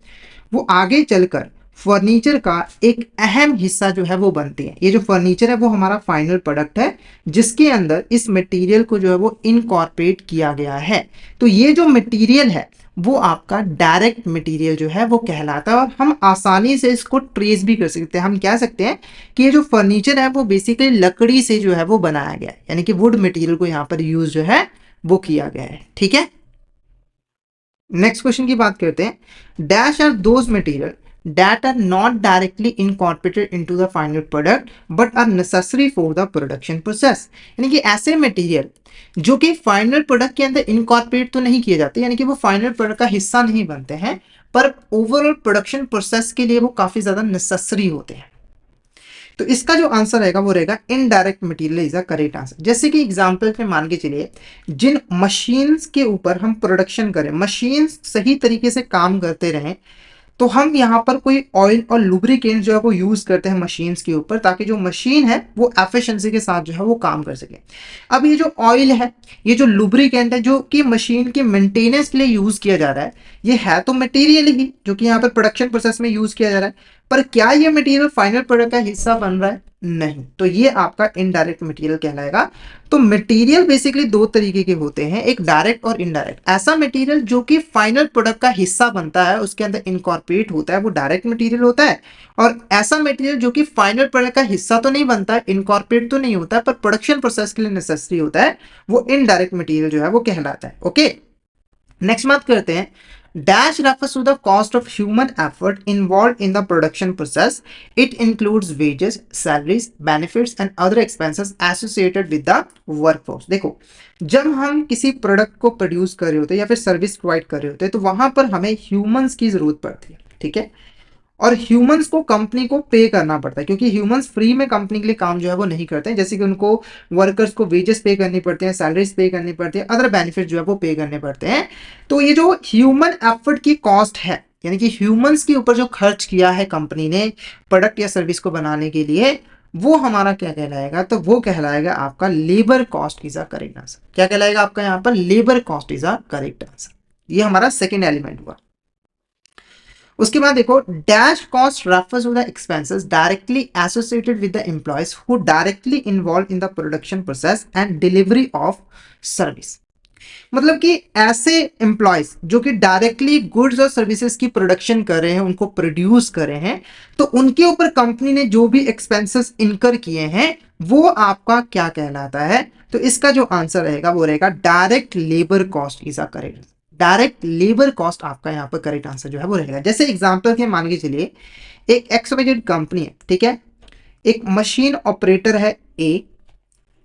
वो आगे चलकर फर्नीचर का एक अहम हिस्सा जो है वो बनती है। ये जो फर्नीचर है वो हमारा फाइनल प्रोडक्ट है जिसके अंदर इस मटेरियल को जो है वो इनकॉर्पोरेट किया गया है। तो ये जो मटेरियल है वो आपका डायरेक्ट मटेरियल जो है वो कहलाता है और हम आसानी से इसको ट्रेस भी कर सकते हैं। हम कह सकते हैं कि ये जो फर्नीचर है वो बेसिकली लकड़ी से जो है वो बनाया गया है, यानी कि वुड मटेरियल को यहाँ पर यूज जो है वो किया गया है, ठीक है। नेक्स्ट क्वेश्चन की बात करते हैं। Dash are those material that are not directly incorporated into the final product but are necessary for the production process, यानी कि ऐसे मटेरियल जो कि फाइनल प्रोडक्ट के अंदर इनकॉर्पोरेट तो नहीं किए जाते, यानी कि वो फाइनल प्रोडक्ट का हिस्सा नहीं बनते हैं, पर ओवरऑल प्रोडक्शन प्रोसेस के लिए वो काफी ज्यादा नेसेसरी होते हैं। तो इसका जो आंसर रहेगा वो रहेगा indirect material is a correct answer. जैसे कि एग्जांपल पे मान के चलिए जिन मशीन्स के ऊपर हम प्रोडक्शन करें, मशीन्स सही तरीके से काम करते रहें, तो हम यहाँ पर कोई ऑयल और लुब्रिकेंट जो है वो यूज करते हैं मशीन्स के ऊपर ताकि जो मशीन है वो एफिशिएंसी के साथ जो है वो काम कर सके। अब ये जो ऑयल है, ये जो लुब्रिकेंट है जो कि मशीन के मेंटेनेंस के लिए यूज किया जा रहा है, ये है तो मटेरियल ही जो कि यहाँ पर प्रोडक्शन प्रोसेस में यूज किया जा रहा है, पर क्या ये मटेरियल फाइनल प्रोडक्ट का हिस्सा बन रहा है? नहीं, तो ये आपका इनडायरेक्ट मटेरियल कहलाएगा। तो मटेरियल बेसिकली दो तरीके के होते हैं, एक डायरेक्ट और इनडायरेक्ट। ऐसा मटेरियल जो कि फाइनल प्रोडक्ट का हिस्सा बनता है, उसके अंदर इनकॉर्पोरेट होता है, वो डायरेक्ट मटेरियल होता है। और ऐसा मटेरियल जो कि फाइनल प्रोडक्ट का हिस्सा तो नहीं बनता है, इनकॉर्पोरेट तो नहीं होता है, पर प्रोडक्शन प्रोसेस के लिए नेसेसरी होता है, वो इनडायरेक्ट मटेरियल जो है वो कहलाता है। ओके, नेक्स्ट बात करते हैं। Dash refers to the cost of human effort involved in the production process. It includes wages, salaries, benefits and other expenses associated with the workforce. देखो, जब हम किसी प्रोडक्ट को प्रोड्यूस कर रहे होते हैं या फिर सर्विस प्रोवाइड कर रहे होते हैं तो वहां पर हमें ह्यूमंस की जरूरत पड़ती है, ठीक है। और ह्यूमंस को कंपनी को पे करना पड़ता है क्योंकि ह्यूमंस फ्री में कंपनी के लिए काम जो है वो नहीं करते हैं। जैसे कि उनको वर्कर्स को वेजेस पे करनी पड़ते हैं, सैलरीज पे करनी पड़ती है, अदर बेनिफिट जो है वो पे करने पड़ते हैं। तो ये जो ह्यूमन एफर्ट की कॉस्ट है, यानी कि ह्यूमंस के ऊपर जो खर्च किया है कंपनी ने प्रोडक्ट या सर्विस को बनाने के लिए, वो हमारा क्या कहलाएगा? तो वो कहलाएगा आपका labour cost is a correct answer. क्या कहलाएगा आपका यहाँ पर? Labour cost is a correct answer. ये हमारा सेकेंड एलिमेंट हुआ। उसके बाद देखो, dash cost refers to the expenses directly associated with the employees who directly involve in the production process and delivery of service. मतलब कि ऐसे एम्प्लॉयज जो कि डायरेक्टली गुड्स और सर्विसेज की प्रोडक्शन कर रहे हैं, उनको प्रोड्यूस कर रहे हैं, तो उनके ऊपर कंपनी ने जो भी एक्सपेंसेस इनकर किए हैं वो आपका क्या कहलाता है? तो इसका जो आंसर रहेगा वो रहेगा direct labour cost is a correct. Direct labour cost आपका यहाँ पर करेक्ट आंसर जो है वो रहेगा। जैसे एग्जांपल के मान के चलिए एक एक्सवाइजेड कंपनी है, ठीक है, एक मशीन ऑपरेटर है ए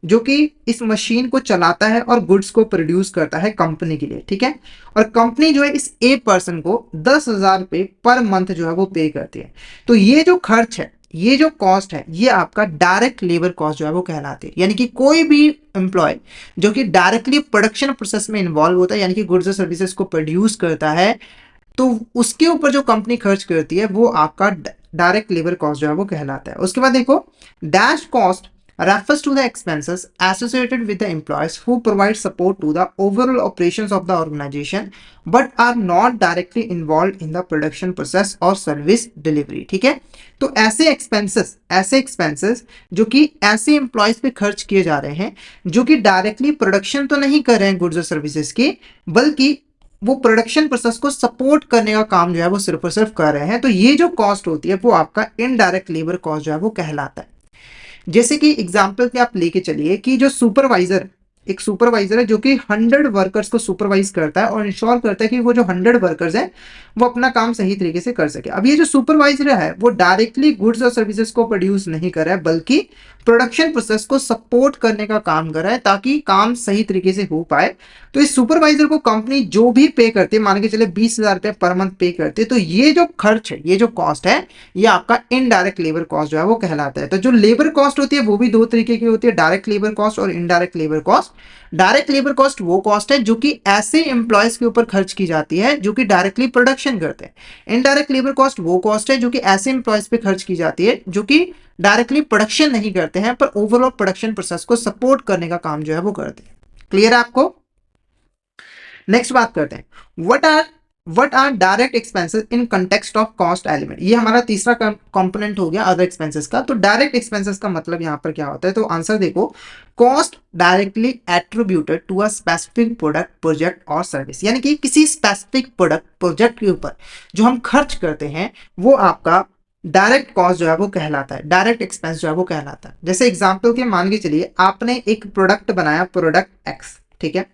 जो कि इस मशीन को चलाता है और गुड्स को प्रोड्यूस करता है कंपनी के लिए, ठीक है। और कंपनी जो है इस ए पर्सन को 10,000 रुपये पर मंथ जो है वो पे करती है। तो ये जो खर्च है ये जो कॉस्ट है ये आपका डायरेक्ट लेबर कॉस्ट जो है वो कहलाती है। यानी कि कोई भी एम्प्लॉय जो कि डायरेक्टली प्रोडक्शन प्रोसेस में इन्वॉल्व होता है, यानी कि गुड्स और सर्विसेज को प्रोड्यूस करता है, तो उसके ऊपर जो कंपनी खर्च करती है वो आपका डायरेक्ट लेबर कॉस्ट जो है वो कहलाता है। उसके बाद देखो, dash cost refers to the expenses associated with the employees who provide support to the overall operations of the organization but are not directly involved in the production process or service delivery। ठीक है, तो ऐसे expenses जो कि ऐसे employees पे खर्च किए जा रहे हैं जो कि डायरेक्टली प्रोडक्शन तो नहीं कर रहे हैं गुड्स और सर्विसेज की, बल्कि वो प्रोडक्शन प्रोसेस को सपोर्ट करने का काम जो है वो सिर्फ और सिर्फ कर रहे हैं, तो ये जो कॉस्ट होती है वो आपका इनडायरेक्ट लेबर कॉस्ट जो है वो कहलाता है। जैसे कि एग्जाम्पल पे आप लेके चलिए कि जो सुपरवाइजर, एक सुपरवाइजर है जो कि 100 वर्कर्स को सुपरवाइज करता है और इंश्योर करता है कि वो जो 100 वर्कर्स हैं वो अपना काम सही तरीके से कर सके। अब ये जो सुपरवाइजर है वो डायरेक्टली गुड्स और सर्विसेज को प्रोड्यूस नहीं कर रहा है, बल्कि प्रोडक्शन प्रोसेस को सपोर्ट करने का काम कर रहा है ताकि काम सही तरीके से हो पाए। तो इस सुपरवाइजर को कंपनी जो भी पे करती है, मान के चले 20,000 रुपये पर मंथ पे करती है, तो ये जो खर्च है, ये जो कॉस्ट है, ये आपका इनडायरेक्ट लेबर कॉस्ट जो है वो कहलाता है। तो जो लेबर कॉस्ट होती है वो भी दो तरीके की होती है, डायरेक्ट लेबर कॉस्ट और indirect labour cost. Direct labour cost वो कॉस्ट है जो कि ऐसे एम्प्लॉयज के ऊपर खर्च की जाती है जो कि डायरेक्टली प्रोडक्शन करते हैं। इनडायरेक्ट लेबर कॉस्ट वो कॉस्ट है जो कि ऐसे एम्प्लॉयज पे खर्च की जाती है जो कि डायरेक्टली प्रोडक्शन नहीं करते हैं पर ओवरऑल प्रोडक्शन प्रोसेस को सपोर्ट करने का काम जो है वो करते हैं। क्लियर है आपको? नेक्स्ट बात करते हैं, what are direct expenses in context of cost element. ये हमारा तीसरा कंपोनेंट हो गया अदर एक्सपेंसेस का। तो डायरेक्ट एक्सपेंसेस का मतलब यहाँ पर क्या होता है, तो आंसर देखो, cost directly attributed to a specific product, project और सर्विस। यानी कि किसी स्पेसिफिक प्रोडक्ट, प्रोजेक्ट के ऊपर जो हम खर्च करते हैं वो आपका डायरेक्ट कॉस्ट जो है वो कहलाता है, डायरेक्ट एक्सपेंस जो है वो कहलाता है। जैसे एग्जांपल के मान के चलिए आपने एक प्रोडक्ट बनाया, प्रोडक्ट एक्स, ठीक है,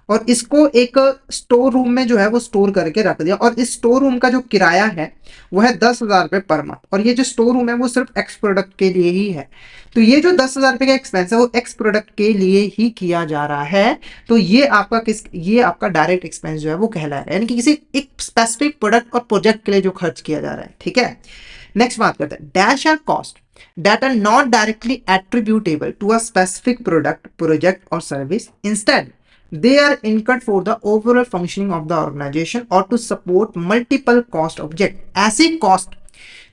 और इसको एक स्टोर रूम में जो है वो स्टोर करके रख दिया, और इस स्टोर रूम का जो किराया है वो है 10,000 रुपये पर मंथ, और ये जो स्टोर रूम है वो सिर्फ एक्स प्रोडक्ट के लिए ही है। तो ये जो 10,000 रुपये का एक्सपेंस है वो एक्स प्रोडक्ट के लिए ही किया जा रहा है, तो ये आपका डायरेक्ट एक्सपेंस जो है वो कहलाएगा, यानी कि किसी एक स्पेसिफिक प्रोडक्ट और प्रोजेक्ट के लिए जो खर्च किया जा रहा है। ठीक है, नेक्स्ट बात करते हैं, dash are cost that are not directly attributable to a specific product, project or service. Instead, they are incurred for the overall functioning of the organization or to support multiple cost object। ऐसी cost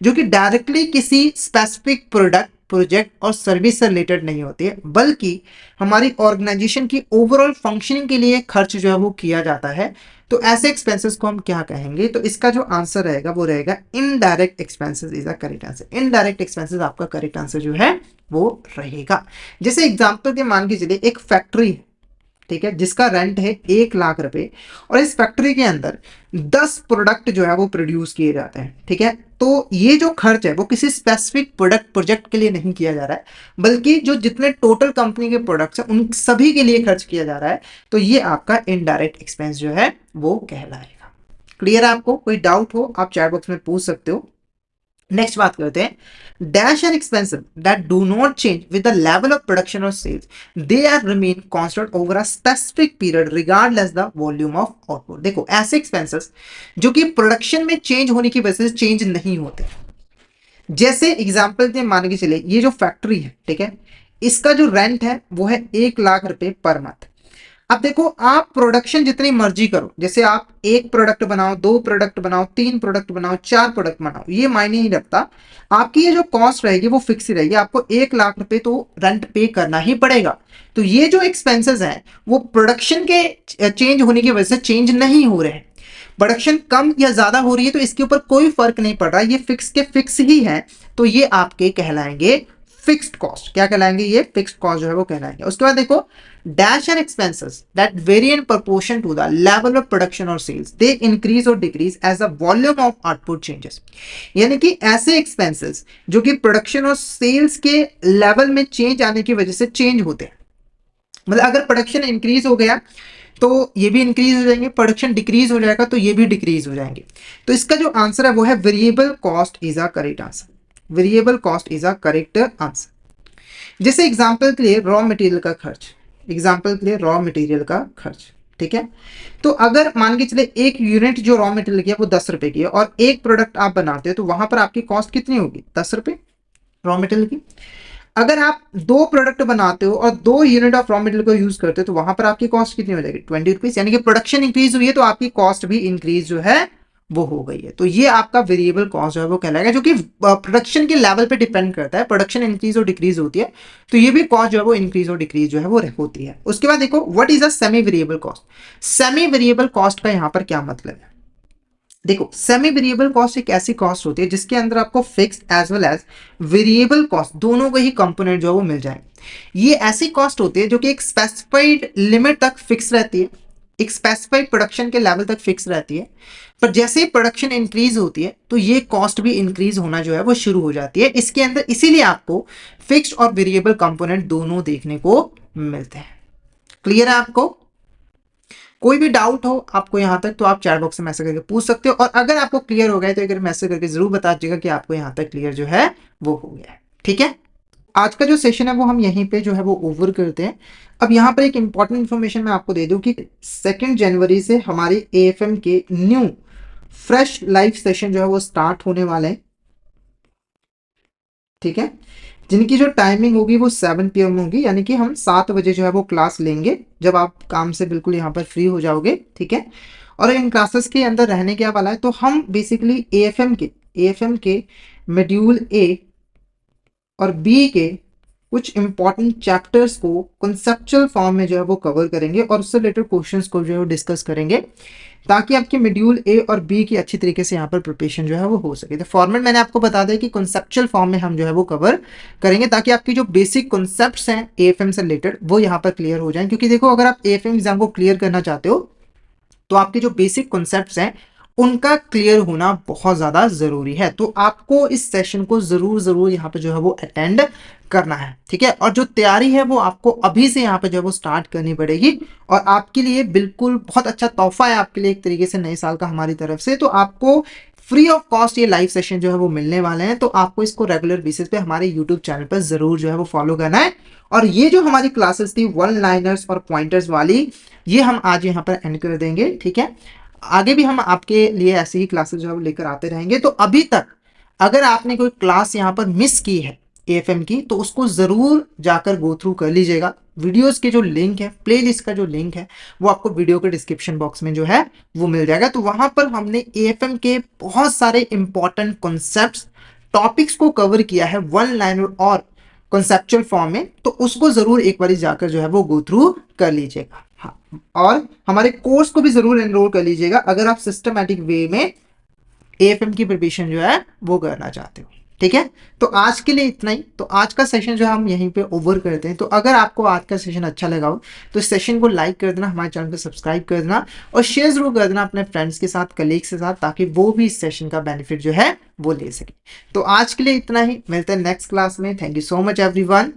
जो कि directly किसी specific product, project और service से related नहीं होती है, बल्कि हमारी ऑर्गेनाइजेशन की ओवरऑल फंक्शनिंग के लिए खर्च जो है वो किया जाता है, तो ऐसे एक्सपेंसेस को हम क्या कहेंगे? तो इसका जो आंसर रहेगा वो रहेगा indirect expenses is a correct answer. Indirect expenses आपका करेक्ट आंसर जो है वो रहेगा। जैसे एग्जांपल के मान के चलिए एक फैक्ट्री है, ठीक है, जिसका रेंट है 1,00,000 रुपए, और इस फैक्ट्री के अंदर 10 प्रोडक्ट जो है वो प्रोड्यूस किए जाते हैं। ठीक है, तो ये जो खर्च है वो किसी स्पेसिफिक प्रोडक्ट, प्रोजेक्ट के लिए नहीं किया जा रहा है, बल्कि जो जितने टोटल कंपनी के प्रोडक्ट्स हैं उन सभी के लिए खर्च किया जा रहा है, तो ये आपका इनडायरेक्ट एक्सपेंस जो है वो कहलाएगा। क्लियर है आपको? कोई डाउट हो आप चैट बॉक्स में पूछ सकते हो। नेक्स्ट बात करते हैं, dash and expenses that do not change with the level of production और sales, they are remain constant over a specific period regardless the volume of output. देखो, ऐसे एक्सपेंसेस जो कि प्रोडक्शन में चेंज होने की वजह से चेंज नहीं होते, जैसे एग्जांपल के मान के चले ये जो फैक्ट्री है, ठीक है, इसका जो रेंट है वो है 1,00,000 रुपए पर मंथ। अब देखो, आप प्रोडक्शन जितनी मर्जी करो, जैसे आप एक प्रोडक्ट बनाओ, 2 प्रोडक्ट बनाओ, 3 प्रोडक्ट बनाओ, 4 प्रोडक्ट बनाओ, ये मायने नहीं रखता, आपकी ये जो कॉस्ट रहेगी वो फिक्स ही रहेगी, आपको 1,00,000 रुपए तो रेंट पे करना ही पड़ेगा। तो ये जो एक्सपेंसेस हैं वो प्रोडक्शन के चेंज होने की वजह से चेंज नहीं हो रहे हैं। प्रोडक्शन कम या ज्यादा हो रही है तो इसके ऊपर कोई फर्क नहीं पड़ रहा, ये फिक्स के फिक्स ही है, तो ये आपके कहलाएंगे फिक्स्ड कॉस्ट। क्या कहलाएंगे? ये फिक्स्ड कॉस्ट जो है वो कहलाएंगे। उसके बाद देखो, dash and expenses that vary in proportion to the level of production और सेल्स, दे इंक्रीज और decrease as the volume of output changes. यानी कि ऐसे एक्सपेंसेस जो कि प्रोडक्शन और सेल्स के लेवल में चेंज आने की वजह से चेंज होते हैं, मतलब अगर प्रोडक्शन इंक्रीज हो गया तो ये भी इंक्रीज हो जाएंगे, प्रोडक्शन डिक्रीज हो जाएगा तो ये भी डिक्रीज हो जाएंगे। तो इसका जो आंसर है वो है variable cost is a correct answer. Variable cost is a correct answer. जैसे एग्जांपल के लिए रॉ मटेरियल का खर्च, एग्जांपल के लिए रॉ मटेरियल का खर्च, ठीक है, तो अगर मान के चले एक यूनिट जो रॉ मटेरियल की है वो 10 रुपए की है और एक प्रोडक्ट आप बनाते हो, तो वहां पर आपकी कॉस्ट कितनी होगी? 10 रुपए। रॉ मटेरियल की। अगर आप 2 प्रोडक्ट बनाते हो और 2 यूनिट ऑफ रॉ मटेरियल को यूज करते हो तो वहां पर आपकी कॉस्ट कितनी हो जाएगी, 20 रुपीज। यानी कि प्रोडक्शन इंक्रीज हुई है तो आपकी कॉस्ट भी इंक्रीज जो है वो हो गई है। तो ये आपका वेरिएबल कॉस्ट जो है वो कहलाएगा, जो कि प्रोडक्शन के लेवल पे डिपेंड करता है। प्रोडक्शन इंक्रीज और डिक्रीज होती है तो ये भी कॉस्ट जो है वो इंक्रीज और डिक्रीज जो है वो होती है। उसके बाद देखो what is a semi variable cost. Semi variable cost का यहाँ पर क्या मतलब है, देखो सेमी वेरिएबल कॉस्ट एक ऐसी कॉस्ट होती है जिसके अंदर आपको fix as well as variable cost दोनों के ही कंपोनेंट जो है वो मिल जाए। ये ऐसी कॉस्ट होती है जो कि एक स्पेसिफाइड लिमिट तक फिक्स रहती है, एक स्पेसिफाइड प्रोडक्शन के लेवल तक फिक्स रहती है, पर जैसे ही प्रोडक्शन इंक्रीज होती है तो ये कॉस्ट भी इंक्रीज होना जो है वो शुरू हो जाती है इसके अंदर। इसीलिए आपको फिक्स्ड और वेरिएबल कंपोनेंट दोनों देखने को मिलते हैं। क्लियर है आपको? कोई भी डाउट हो आपको यहाँ तक तो आप चैट बॉक्स में मैसेज करके पूछ सकते हो, और अगर आपको क्लियर हो गया तो एक मैसेज करके जरूर बता दीजिएगा कि आपको यहाँ तक क्लियर जो है वो हो गया है। ठीक है, आज का जो सेशन है वो हम यहीं पे जो है वो ओवर करते हैं। अब यहाँ पर एक इंपॉर्टेंट इन्फॉर्मेशन मैं आपको दे दूं कि 2 जनवरी से हमारे एएफएम के न्यू फ्रेश लाइव सेशन जो है वो स्टार्ट होने वाले हैं। ठीक है, जिनकी जो टाइमिंग होगी वो 7 PM होगी, यानी कि हम 7 बजे जो है वो क्लास लेंगे जब आप काम से बिल्कुल यहाँ पर फ्री हो जाओगे। ठीक है, और इन क्लासेस के अंदर रहने क्या वाला है, तो हम बेसिकली एएफएम के मॉड्यूल ए और बी के कुछ इंपॉर्टेंट चैप्टर्स को कंसेप्चुअल फॉर्म में जो है वो कवर करेंगे और उससे रिलेटेड क्वेश्चंस को जो है वो डिस्कस करेंगे, ताकि आपके मॉड्यूल ए और बी की अच्छी तरीके से यहाँ पर प्रिपरेशन जो है वो हो सके। तो फॉर्मेट मैंने आपको बता दिया कि कंसेप्चुअल फॉर्म में हम जो है वो कवर करेंगे, ताकि आपकी जो बेसिक कॉन्सेप्ट्स हैं एएफएम से रिलेटेड वो यहाँ पर क्लियर हो जाए। क्योंकि देखो अगर आप एएफएम एग्जाम को क्लियर करना चाहते हो तो आपके जो बेसिक कॉन्सेप्ट्स हैं उनका क्लियर होना बहुत ज़्यादा ज़रूरी है। तो आपको इस सेशन को ज़रूर यहाँ पे जो है वो अटेंड करना है। ठीक है, और जो तैयारी है वो आपको अभी से यहाँ पे जो है वो स्टार्ट करनी पड़ेगी, और आपके लिए बिल्कुल बहुत अच्छा तोहफा है आपके लिए एक तरीके से नए साल का हमारी तरफ से। तो आपको फ्री ऑफ कॉस्ट ये लाइव सेशन जो है वो मिलने वाले हैं, तो आपको इसको रेगुलर बेसिस पे हमारे यूट्यूब चैनल पर ज़रूर जो है वो फॉलो करना है। और ये जो हमारी क्लासेस थी वन लाइनर्स और पॉइंटर्स वाली, ये हम आज यहाँ पर एंड कर देंगे। ठीक है, आगे भी हम आपके लिए ऐसी ही क्लासेस जो है लेकर आते रहेंगे। तो अभी तक अगर आपने कोई क्लास यहाँ पर मिस की है एएफएम की, तो उसको ज़रूर जाकर गो थ्रू कर लीजिएगा। वीडियोस के जो लिंक है, प्लेलिस्ट का जो लिंक है, वो आपको वीडियो के डिस्क्रिप्शन बॉक्स में जो है वो मिल जाएगा। तो वहां पर हमने एएफएम के बहुत सारे इंपॉर्टेंट कॉन्सेप्ट्स, टॉपिक्स को कवर किया है वन लाइनर और कॉन्सेप्चुअल फॉर्म में, तो उसको ज़रूर एक बार जाकर जो है वो गो थ्रू कर लीजिएगा। हाँ, और हमारे कोर्स को भी ज़रूर एनरोल कर लीजिएगा अगर आप सिस्टमैटिक वे में एएफएम की प्रिपरेशन जो है वो करना चाहते हो। ठीक है, तो आज के लिए इतना ही। तो आज का सेशन जो है हम यहीं पे ओवर करते हैं। तो अगर आपको आज का सेशन अच्छा लगा हो तो इस सेशन को लाइक कर देना, हमारे चैनल को सब्सक्राइब कर देना और शेयर जरूर कर देना अपने फ्रेंड्स के साथ, कलीग्स के साथ, ताकि वो भी इस सेशन का बेनिफिट जो है वो ले सके। तो आज के लिए इतना ही, मिलते हैं नेक्स्ट क्लास में। Thank you so much everyone.